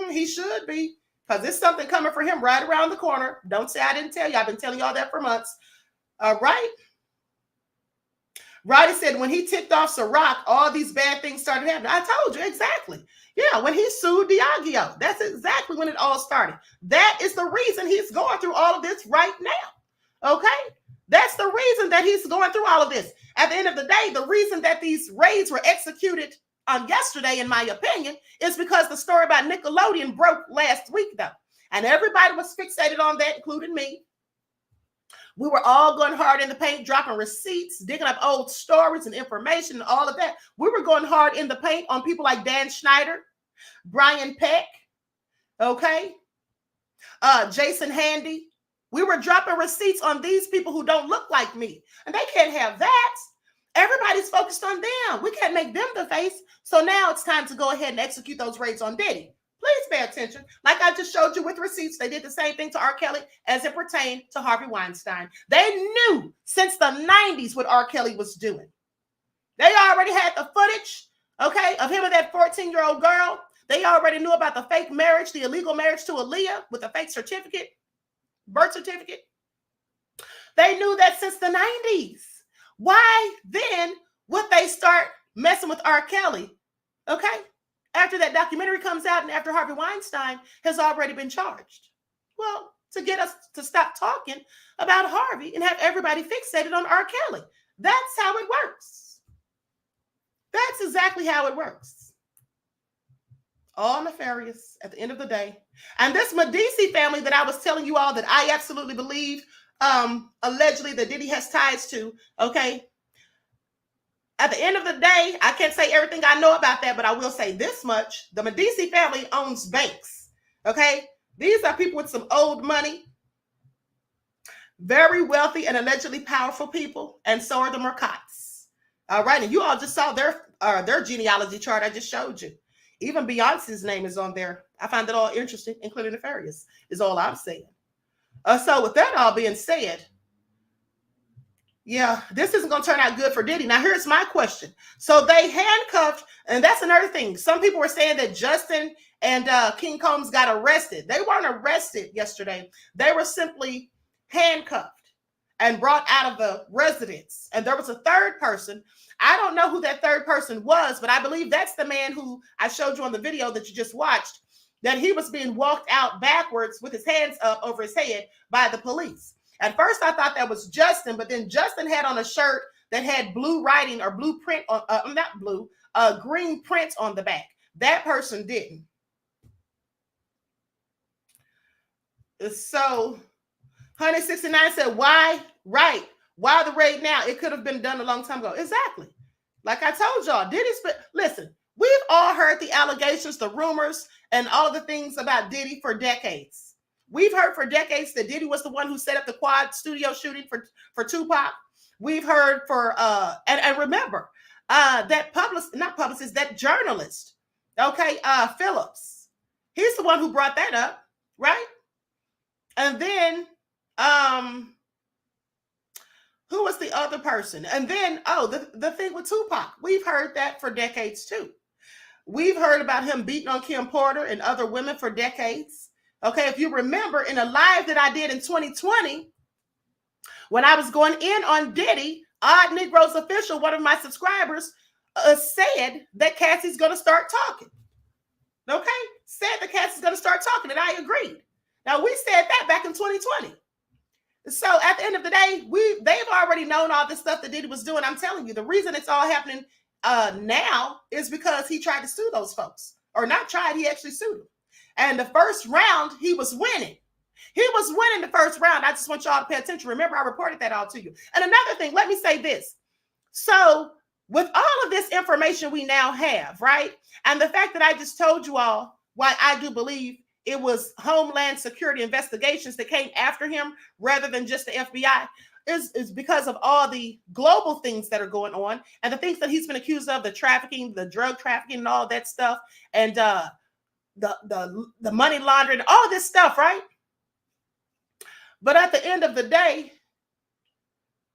He should be because there's something coming for him right around the corner. Don't say I didn't tell you. I've been telling you all that for months. All right? Roddy said when he ticked off Ciroc, all these bad things started happening. I told you exactly. Yeah, when he sued Diageo, that's exactly when it all started. That is the reason he's going through all of this right now. Okay? That's the reason that he's going through all of this. At the end of the day, the reason that these raids were executed yesterday, in my opinion, is because the story about Nickelodeon broke last week, though. And everybody was fixated on that, including me. We were all going hard in the paint, dropping receipts, digging up old stories and information and all of that. We were going hard in the paint on people like Dan Schneider, Brian Peck, okay, Jason Handy. We were dropping receipts on these people who don't look like me. And they can't have that. Everybody's focused on them. We can't make them the face. So now it's time to go ahead and execute those raids on Diddy. Please pay attention. Like I just showed you with receipts, they did the same thing to R. Kelly as it pertained to Harvey Weinstein. They knew since the 90s what R. Kelly was doing. They already had the footage, okay, of him and that 14-year-old girl. They already knew about the fake marriage, the illegal marriage to Aaliyah with a fake certificate, birth certificate. They knew that since the 90s. Why then would they start messing with R. Kelly, okay, after that documentary comes out and after Harvey Weinstein has already been charged? Well, to get us to stop talking about Harvey and have everybody fixated on R. Kelly. That's how it works. That's exactly how it works. All nefarious at the end of the day. And this Medici family that I was telling you all that I absolutely believe allegedly that Diddy has ties to, okay? At the end of the day, I can't say everything I know about that, but I will say this much. The Medici family owns banks, okay? These are people with some old money, very wealthy and allegedly powerful people, and so are the Mercats. All right, and you all just saw their genealogy chart I just showed you. Even Beyonce's name is on there. I find it all interesting, including nefarious, is all I'm saying. So with that all being said, yeah, this isn't going to turn out good for Diddy. Now, here's my question. So they handcuffed, and that's another thing. Some people were saying that Justin and King Combs got arrested. They weren't arrested yesterday. They were simply handcuffed and brought out of the residence. And there was a third person. I don't know who that third person was, but I believe that's the man who I showed you on the video that you just watched, that he was being walked out backwards with his hands up over his head by the police. At first, I thought that was Justin, but then Justin had on a shirt that had blue writing or blue print on, not blue, green print on the back. That person didn't. So, Honey 69 said, why? Right. Why the raid now? It could have been done a long time ago. Exactly. Like I told y'all, Diddy's, listen, we've all heard the allegations, the rumors, and all the things about Diddy for decades. We've heard for decades that Diddy was the one who set up the quad studio shooting for Tupac. We've heard for, and remember, that that journalist, okay, Phillips, he's the one who brought that up, right? And then, who was the other person? And then, the thing with Tupac, we've heard that for decades too. We've heard about him beating on Kim Porter and other women for decades. Okay, if you remember in a live that I did in 2020, when I was going in on Diddy, Odd Negroes Official, one of my subscribers, said that Cassie's going to start talking. Okay, said that Cassie's going to start talking, and I agreed. Now, we said that back in 2020. So at the end of the day, they've already known all this stuff that Diddy was doing. I'm telling you, the reason it's all happening now is because he tried to sue those folks. Or not tried, he actually sued them. And the first round, he was winning. He was winning the first round. I just want y'all to pay attention. Remember, I reported that all to you. And another thing, let me say this. So with all of this information we now have, right? And the fact that I just told you all why I do believe it was Homeland Security investigations that came after him rather than just the FBI is because of all the global things that are going on and the things that he's been accused of, the trafficking, the drug trafficking and all that stuff, and the money laundering, all this stuff, right? But at the end of the day,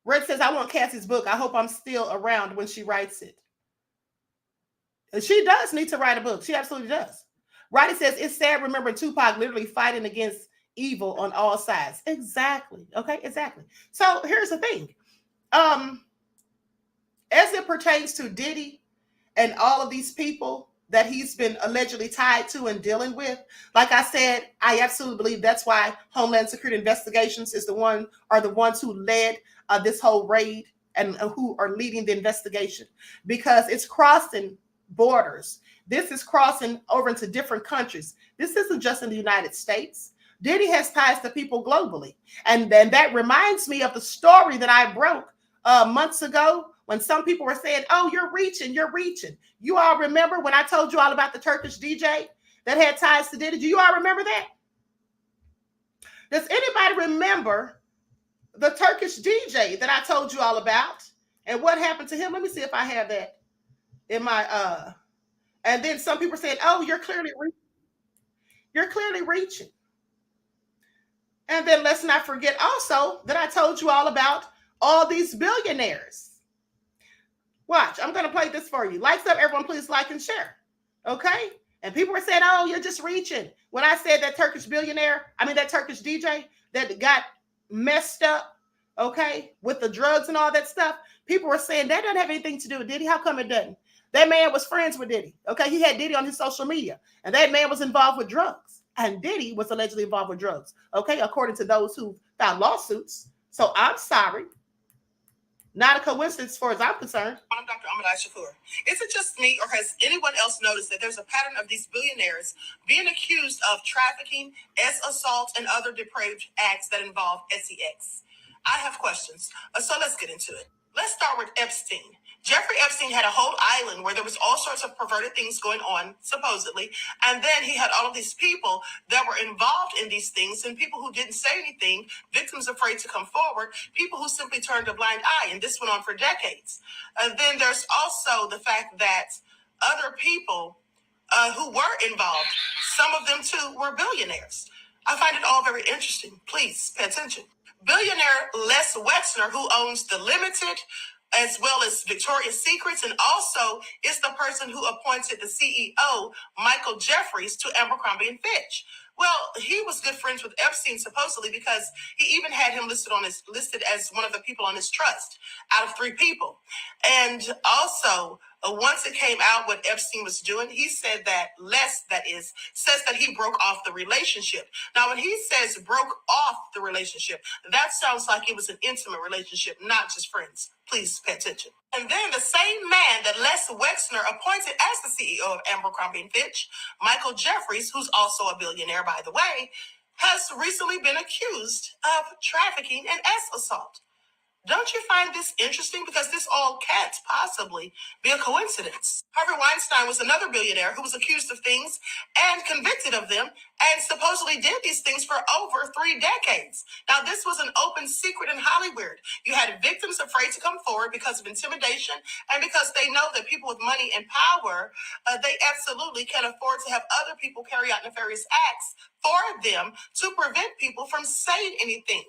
Red says, I want Cassie's book. I hope I'm still around when she writes it. And she does need to write a book. She absolutely does. Roddy says, it's sad remembering Tupac literally fighting against evil on all sides. Exactly. Okay, exactly. So here's the thing. As it pertains to Diddy and all of these people that he's been allegedly tied to and dealing with, like I said, I absolutely believe that's why Homeland Security Investigations are the ones who led this whole raid and who are leading the investigation, because it's crossing borders. This is crossing over into different countries. This isn't just in the United States. Diddy has ties to people globally. And then that reminds me of the story that I broke months ago when some people were saying, oh, you're reaching. You all remember when I told you all about the Turkish DJ that had ties to Diddy? Do you all remember that? Does anybody remember the Turkish DJ that I told you all about and what happened to him? Let me see if I have that in my and then some people said, oh, you're clearly reaching. And then let's not forget also that I told you all about all these billionaires. Watch, I'm going to play this for you. Lights up, everyone, please like and share. Okay? And people were saying, oh, you're just reaching. When I said that Turkish DJ that got messed up, okay, with the drugs and all that stuff, people were saying that doesn't have anything to do with Diddy. How come it doesn't? That man was friends with Diddy. Okay, he had Diddy on his social media, and that man was involved with drugs. And Diddy was allegedly involved with drugs. Okay, according to those who filed lawsuits. So I'm sorry. Not a coincidence as far as I'm concerned. I'm Dr. Ahmadiyyah Shakur. Is it just me, or has anyone else noticed that there's a pattern of these billionaires being accused of trafficking, assault, and other depraved acts that involve sex? I have questions, so let's get into it. Let's start with Epstein. Jeffrey Epstein had a whole island where there was all sorts of perverted things going on, supposedly, and then he had all of these people that were involved in these things, and people who didn't say anything, victims afraid to come forward, people who simply turned a blind eye, and this went on for decades. Then there's also the fact that other people who were involved, some of them too were billionaires. I find it all very interesting. Please pay attention. Billionaire Les Wexner, who owns The Limited, as well as Victoria's Secrets, and also is the person who appointed the CEO, Michael Jeffries, to Abercrombie and Fitch. Well, he was good friends with Epstein, supposedly, because he even had him listed as one of the people on his trust out of 3 people. And also, once it came out what Epstein was doing, he said that says that he broke off the relationship. Now, when he says broke off the relationship, that sounds like it was an intimate relationship, not just friends. Please pay attention. And then the same man that Les Wexner appointed as the CEO of Abercrombie & Fitch, Michael Jeffries, who's also a billionaire, by the way, has recently been accused of trafficking and assault. Don't you find this interesting? Because this all can't possibly be a coincidence. Harvey Weinstein was another billionaire who was accused of things and convicted of them and supposedly did these things for over 3 decades. Now, this was an open secret in Hollywood. You had victims afraid to come forward because of intimidation and because they know that people with money and power, they absolutely can afford to have other people carry out nefarious acts for them to prevent people from saying anything.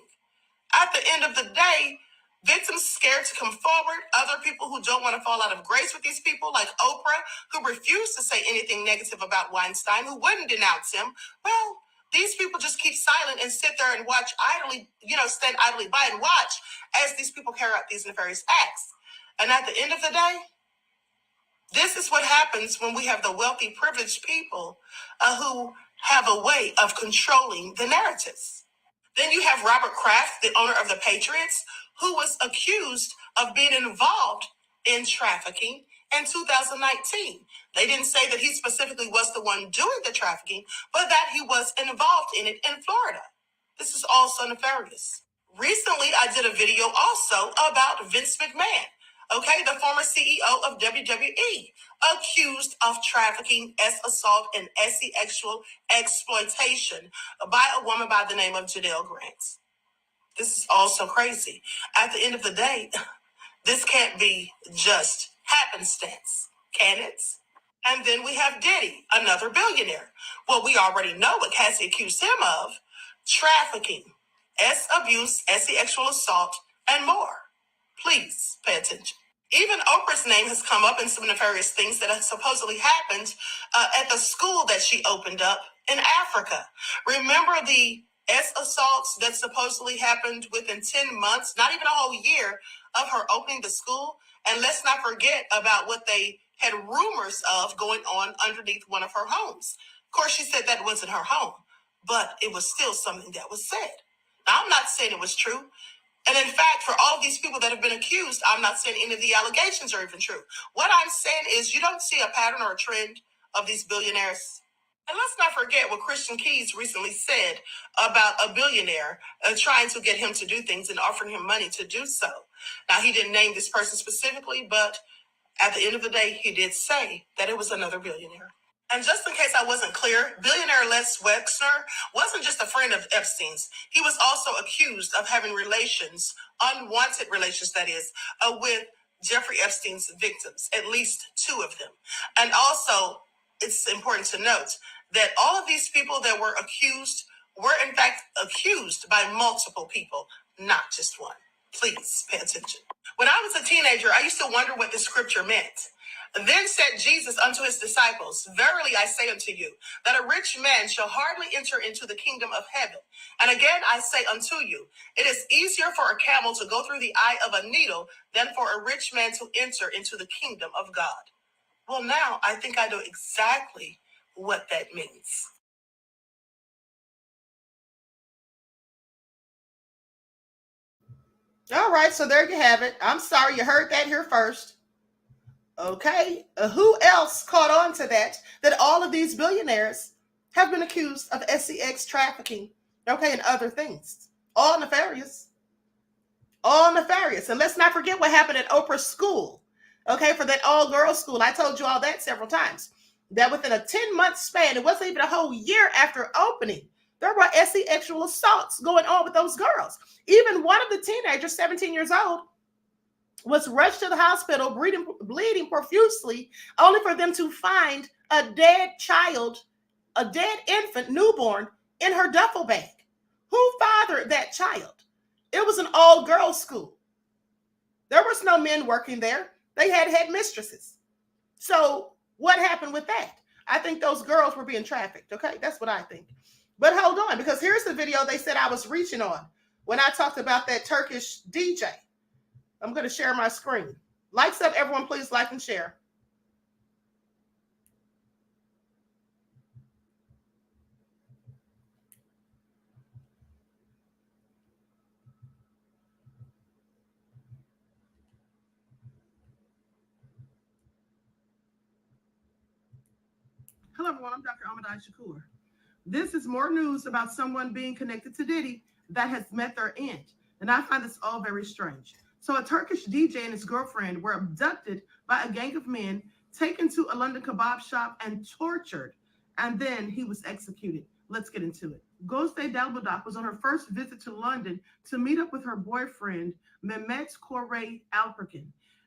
At the end of the day, victims scared to come forward, other people who don't want to fall out of grace with these people, like Oprah, who refused to say anything negative about Weinstein, who wouldn't denounce him. Well, these people just keep silent and sit there and watch idly, stand idly by and watch as these people carry out these nefarious acts. And at the end of the day, this is what happens when we have the wealthy, privileged people who have a way of controlling the narratives. Then you have Robert Kraft, the owner of the Patriots, who was accused of being involved in trafficking in 2019. They didn't say that he specifically was the one doing the trafficking, but that he was involved in it in Florida. This is also nefarious. Recently, I did a video also about Vince McMahon, the former CEO of WWE, accused of trafficking, assault, and sexual exploitation by a woman by the name of Janelle Grant. This is also crazy. At the end of the day, this can't be just happenstance, can it? And then we have Diddy, another billionaire. Well, we already know what Cassie accused him of: trafficking, abuse, sexual assault, and more. Please pay attention. Even Oprah's name has come up in some nefarious things that have supposedly happened at the school that she opened up in Africa. Remember the assaults that supposedly happened within 10 months, not even a whole year, of her opening the school? And let's not forget about what they had rumors of going on underneath one of her homes. Of course, she said that wasn't her home, but it was still something that was said. Now, I'm not saying it was true. And in fact, for all of these people that have been accused, I'm not saying any of the allegations are even true. What I'm saying is you don't see a pattern or a trend of these billionaires. And let's not forget what Christian Keys recently said about a billionaire trying to get him to do things and offering him money to do so. Now, he didn't name this person specifically, but at the end of the day, he did say that it was another billionaire. And just in case I wasn't clear, billionaire Les Wexner wasn't just a friend of Epstein's. He was also accused of having relations, unwanted relations, that is, with Jeffrey Epstein's victims, at least 2 of them. And also, it's important to note that all of these people that were accused were in fact accused by multiple people, not just one. Please pay attention. When I was a teenager, I used to wonder what the scripture meant. Then said Jesus unto his disciples, Verily I say unto you, that a rich man shall hardly enter into the kingdom of heaven. And again I say unto you, it is easier for a camel to go through the eye of a needle than for a rich man to enter into the kingdom of God. Well, now I think I know exactly what that means. All right, so there you have it. I'm sorry you heard that here first. Okay, who else caught on to that? That all of these billionaires have been accused of sex trafficking, okay, and other things. All nefarious. All nefarious. And let's not forget what happened at Oprah's school, okay, for that all-girls school. I told you all that several times. That within a 10-month span, it wasn't even a whole year after opening, there were sexual assaults going on with those girls. Even one of the teenagers, 17 years old, was rushed to the hospital, bleeding profusely, only for them to find a dead child, a dead infant, newborn, in her duffel bag. Who fathered that child? It was an all-girls school. There was no men working there. They had headmistresses. So what happened with that? I think those girls were being trafficked, okay? That's what I think. But hold on, because here's the video they said I was reaching on when I talked about that Turkish DJ. I'm going to share my screen. Likes up, everyone, please like and share. Hello, everyone. I'm Dr. Ahmadiyyah Shakur. This is more news about someone being connected to Diddy that has met their end. And I find this all very strange. So a Turkish DJ and his girlfriend were abducted by a gang of men, taken to a London kebab shop and tortured. And then he was executed. Let's get into it. Gözde Dalbadak was on her first visit to London to meet up with her boyfriend, Mehmet Kore Alperkin.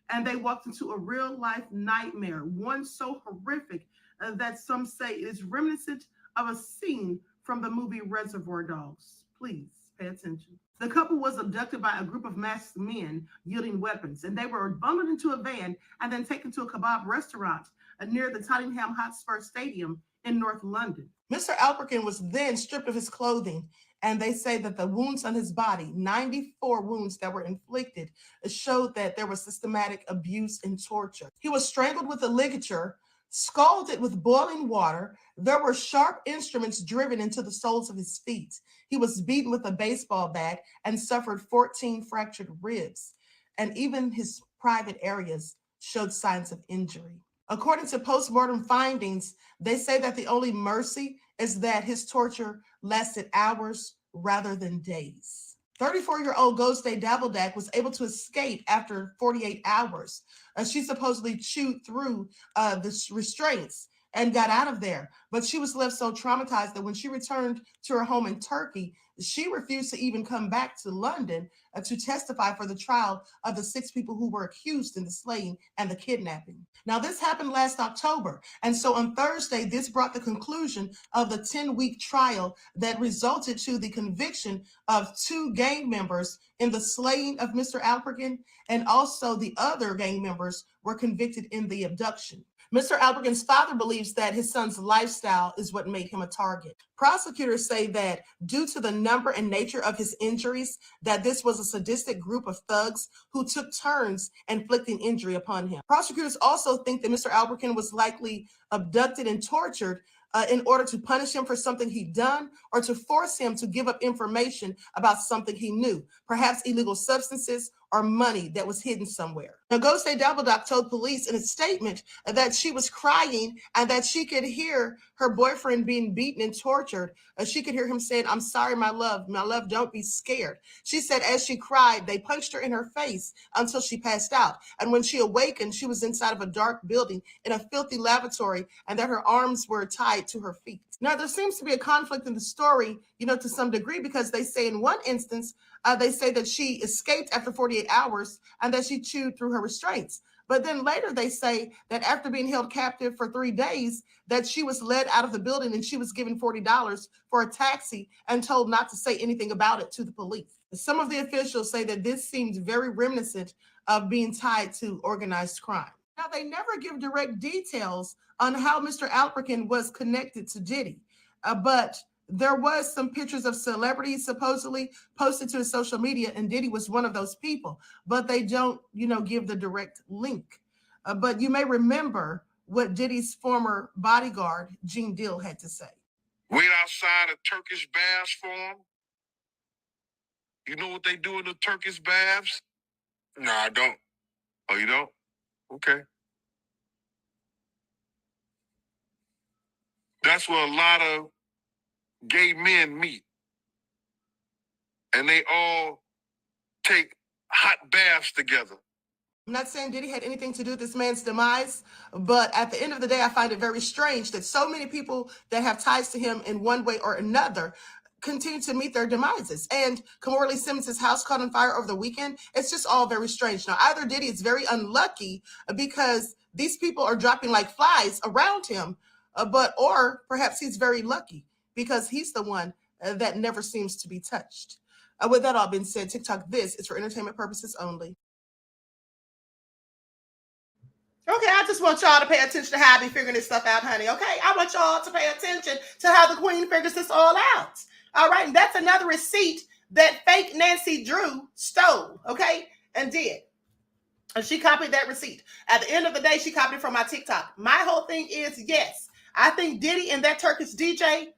And they walked into a real-life nightmare, one so horrific that some say it is reminiscent of a scene from the movie Reservoir Dogs. Please pay attention. The couple was abducted by a group of masked men wielding weapons, and they were bundled into a van and then taken to a kebab restaurant near the Tottenham Hotspur Stadium in North London. Mr. Alperkin was then stripped of his clothing, and they say that the wounds on his body, 94 wounds that were inflicted, showed that there was systematic abuse and torture. He was strangled with a ligature, scalded with boiling water. There were sharp instruments driven into the soles of his feet. He was beaten with a baseball bat and suffered 14 fractured ribs. And even his private areas showed signs of injury. According to postmortem findings, they say that the only mercy is that his torture lasted hours rather than days. 34-year-old Gözde Dalbadak was able to escape after 48 hours. She supposedly chewed through the restraints and got out of there. But she was left so traumatized that when she returned to her home in Turkey, she refused to even come back to London to testify for the trial of the 6 people who were accused in the slaying and the kidnapping. Now, this happened last October. And so on Thursday, this brought the conclusion of the 10-week trial that resulted to the conviction of 2 gang members in the slaying of Mr. Alperkin, and also the other gang members were convicted in the abduction. Mr. Alperkin's father believes that his son's lifestyle is what made him a target. Prosecutors say that due to the number and nature of his injuries, that this was a sadistic group of thugs who took turns inflicting injury upon him. Prosecutors also think that Mr. Alperkin was likely abducted and tortured in order to punish him for something he'd done, or to force him to give up information about something he knew, perhaps illegal substances or money that was hidden somewhere. Now, Gözde Dalbadak told police in a statement that she was crying and that she could hear her boyfriend being beaten and tortured. She could hear him saying, "I'm sorry, my love, don't be scared." She said as she cried, they punched her in her face until she passed out. And when she awakened, she was inside of a dark building in a filthy lavatory, and that her arms were tied to her feet. Now, there seems to be a conflict in the story, to some degree, because they say in one instance, they say that she escaped after 48 hours and that she chewed through her restraints. But then later they say that after being held captive for 3 days, that she was led out of the building and she was given $40 for a taxi and told not to say anything about it to the police. Some of the officials say that this seems very reminiscent of being tied to organized crime. Now, they never give direct details on how Mr. Alperkin was connected to Diddy, but there was some pictures of celebrities supposedly posted to his social media, and Diddy was one of those people, but they don't, give the direct link. But you may remember what Diddy's former bodyguard, Gene Deal, had to say. Wait outside of Turkish baths for them. You know what they do in the Turkish baths? No, I don't. Oh, you don't? Okay. That's where a lot of gay men meet. And they all take hot baths together. I'm not saying Diddy had anything to do with this man's demise, but at the end of the day, I find it very strange that so many people that have ties to him in one way or another continue to meet their demises. And Kamorley Simmons' house caught on fire over the weekend. It's just all very strange. Now, either Diddy is very unlucky because these people are dropping like flies around him, or perhaps he's very lucky because he's the one that never seems to be touched. With that all being said, TikTok, this is for entertainment purposes only. Okay, I just want y'all to pay attention to how I be figuring this stuff out, honey, okay? I want y'all to pay attention to how the queen figures this all out. All right, and that's another receipt that fake Nancy Drew stole, okay, and did. And she copied that receipt. At the end of the day, she copied it from my TikTok. My whole thing is, yes, I think Diddy and that Turkish DJ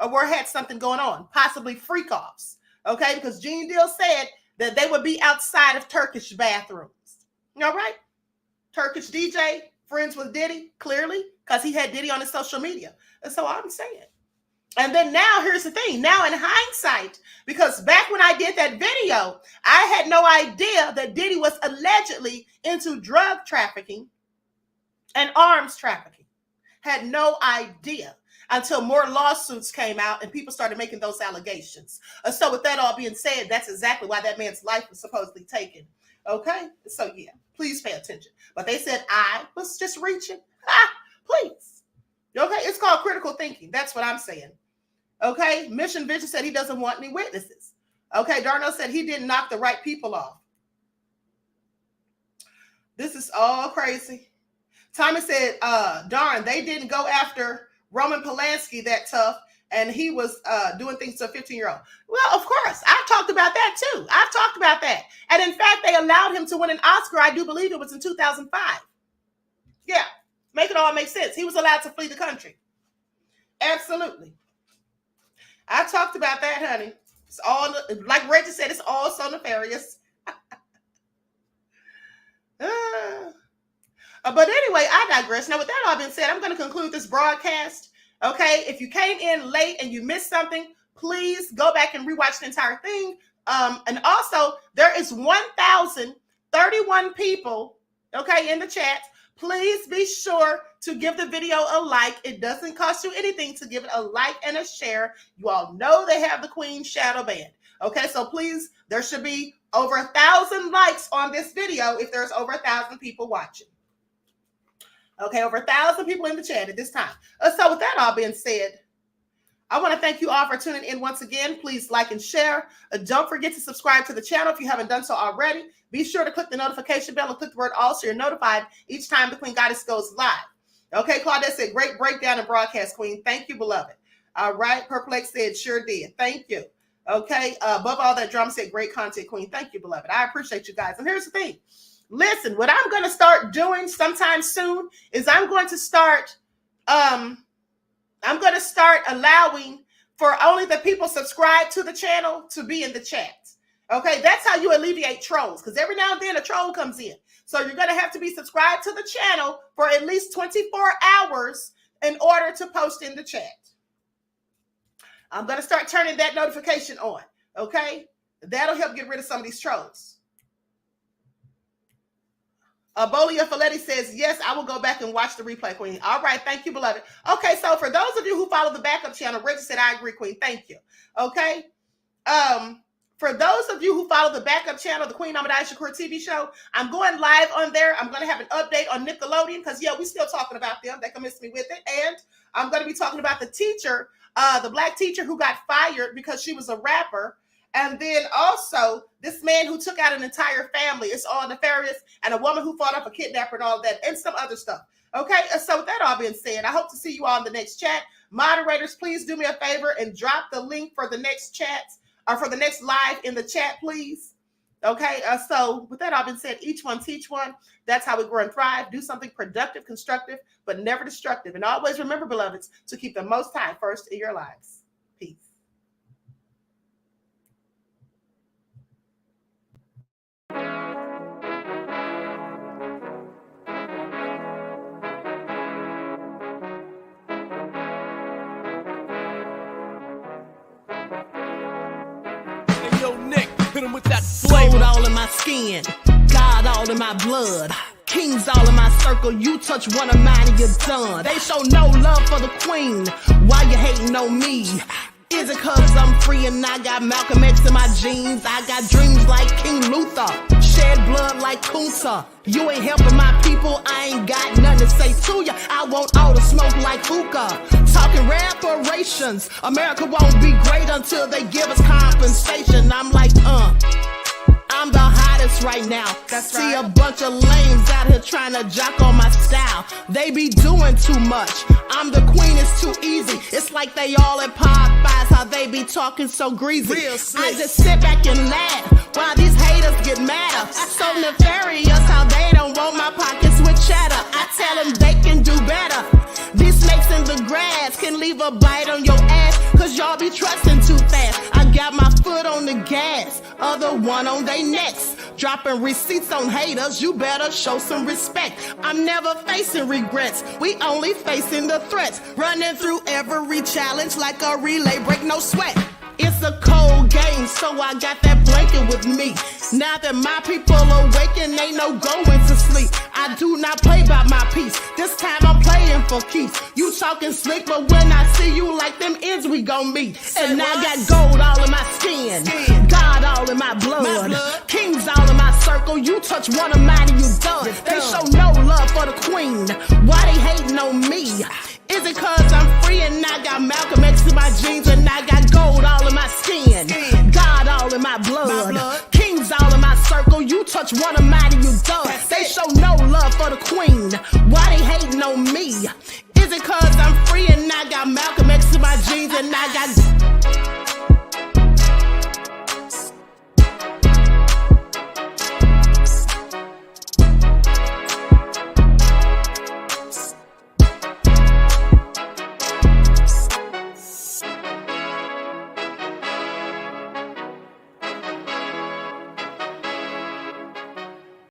had something going on, possibly freak-offs, okay? Because Gene Deal said that they would be outside of Turkish bathrooms, all right? Turkish DJ, friends with Diddy, clearly, because he had Diddy on his social media. That's all I'm saying. And then now, here's the thing. Now, in hindsight, because back when I did that video, I had no idea that Diddy was allegedly into drug trafficking and arms trafficking. Had no idea until more lawsuits came out and people started making those allegations. So with that all being said, that's exactly why that man's life was supposedly taken. Okay? So yeah, please pay attention. But they said I was just reaching. Please. Okay? It's called critical thinking. That's what I'm saying. Okay? Mission Vision said he doesn't want any witnesses. Okay? Darnell said he didn't knock the right people off. This is all crazy. Tommy said, darn, they didn't go after Roman Polanski that tough, and he was doing things to a 15-year-old. Well, of course. I've talked about that too. I've talked about that. And in fact, they allowed him to win an Oscar. I do believe it was in 2005. Yeah. Make it all make sense. He was allowed to flee the country. Absolutely. I talked about that, honey. It's all, like Reggie said, it's all so nefarious. But anyway, I digress. Now, with that all being said, I'm going to conclude this broadcast. Okay, if you came in late and you missed something, please go back and rewatch the entire thing. And also, there is 1,031 people, okay, in the chat. Please be sure to give the video a like. It doesn't cost you anything to give it a like and a share. You all know they have the Queen shadow banned. Okay, so please, there should be over 1,000 likes on this video if there's over 1,000 people watching. Okay, over 1,000 people in the chat at this time. So with that all being said, I want to thank you all for tuning in once again. Please like and share. Don't forget to subscribe to the channel if you haven't done so already. Be sure to click the notification bell and click the word all so you're notified each time the Queen Goddess goes live. Okay, Claudette said, great breakdown and broadcast, Queen. Thank you, beloved. All right, Perplex said, sure did. Thank you. Okay, above all that drama said, great content, Queen. Thank you, beloved. I appreciate you guys. And here's the thing. Listen, what I'm going to start doing sometime soon is I'm going to start allowing for only the people subscribed to the channel to be in the chat. Okay, that's how you alleviate trolls, because every now and then a troll comes in. So you're going to have to be subscribed to the channel for at least 24 hours in order to post in the chat. I'm going to start turning that notification on. Okay, that'll help get rid of some of these trolls. Bolia Folletti says, yes, I will go back and watch the replay, Queen. All right. Thank you, beloved. Okay. So for those of you who follow the backup channel, Reggie said, I agree, Queen. Thank you. Okay. For those of you who follow the backup channel, the Queen Ahmadiyyah Shakur TV show, I'm going live on there. I'm going to have an update on Nickelodeon because, yeah, we're still talking about them. They can miss me with it. And I'm going to be talking about the teacher, the black teacher who got fired because she was a rapper. And then also this man who took out an entire family. It's all nefarious. And a woman who fought off a kidnapper and all that and some other stuff. Okay. So with that all being said, I hope to see you all in the next chat. Moderators, please do me a favor and drop the link for the next chats or for the next live in the chat, please. Okay, so with that all been said, each one teach one. That's how we grow and thrive. Do something productive, constructive, but never destructive. And always remember, beloveds, to keep the Most High first in your lives. Peace. Yo, Nick, hit him with that flavor. Gold all in my skin, God all in my blood. Kings all in my circle, you touch one of mine and you're done. They show no love for the queen, why you hating on me? Is it cause I'm free and I got Malcolm X in my jeans? I got dreams like King Luther, shed blood like Kunta. You ain't helping my people, I ain't got nothing to say to ya. I want all the smoke like hookah. Talking reparations, America won't be great until they give us compensation. I'm like, I'm the hottest right now. That's See right. a bunch of lames out here trying to jock on my style. They be doing too much. I'm the queen, it's too easy. It's like they all at Popeyes, how they be talking so greasy. Real slick. I just sit back and laugh while these haters get madder. So nefarious how they don't want my pockets with cheddar. I tell them they can do better. These snakes in the grass can leave a bite on your ass, cause y'all be trusting too fast. I got my foot on the gas, other one on they necks. Dropping receipts on haters, you better show some respect. I'm never facing regrets, we only facing the threats. Running through every challenge like a relay, break no sweat. It's a cold game, so I got that blanket with me. Now that my people awaken, ain't no going to sleep. I do not play by my piece, this time I'm playing for keeps. You talking slick, but when I see you like them ends, we gon' meet. And I got gold all in my skin, God all in my blood. Kings all in my circle, you touch one of mine and you done. They show no love for the queen, why they hating on me? Is it cause I'm free and I got Malcolm X in my jeans and I got gold all in my skin, God all in my blood. Kings all in my circle, you touch one of mine and you done. They show no love for the queen, why they hating on me? Is it cause I'm free and I got Malcolm X in my jeans and I got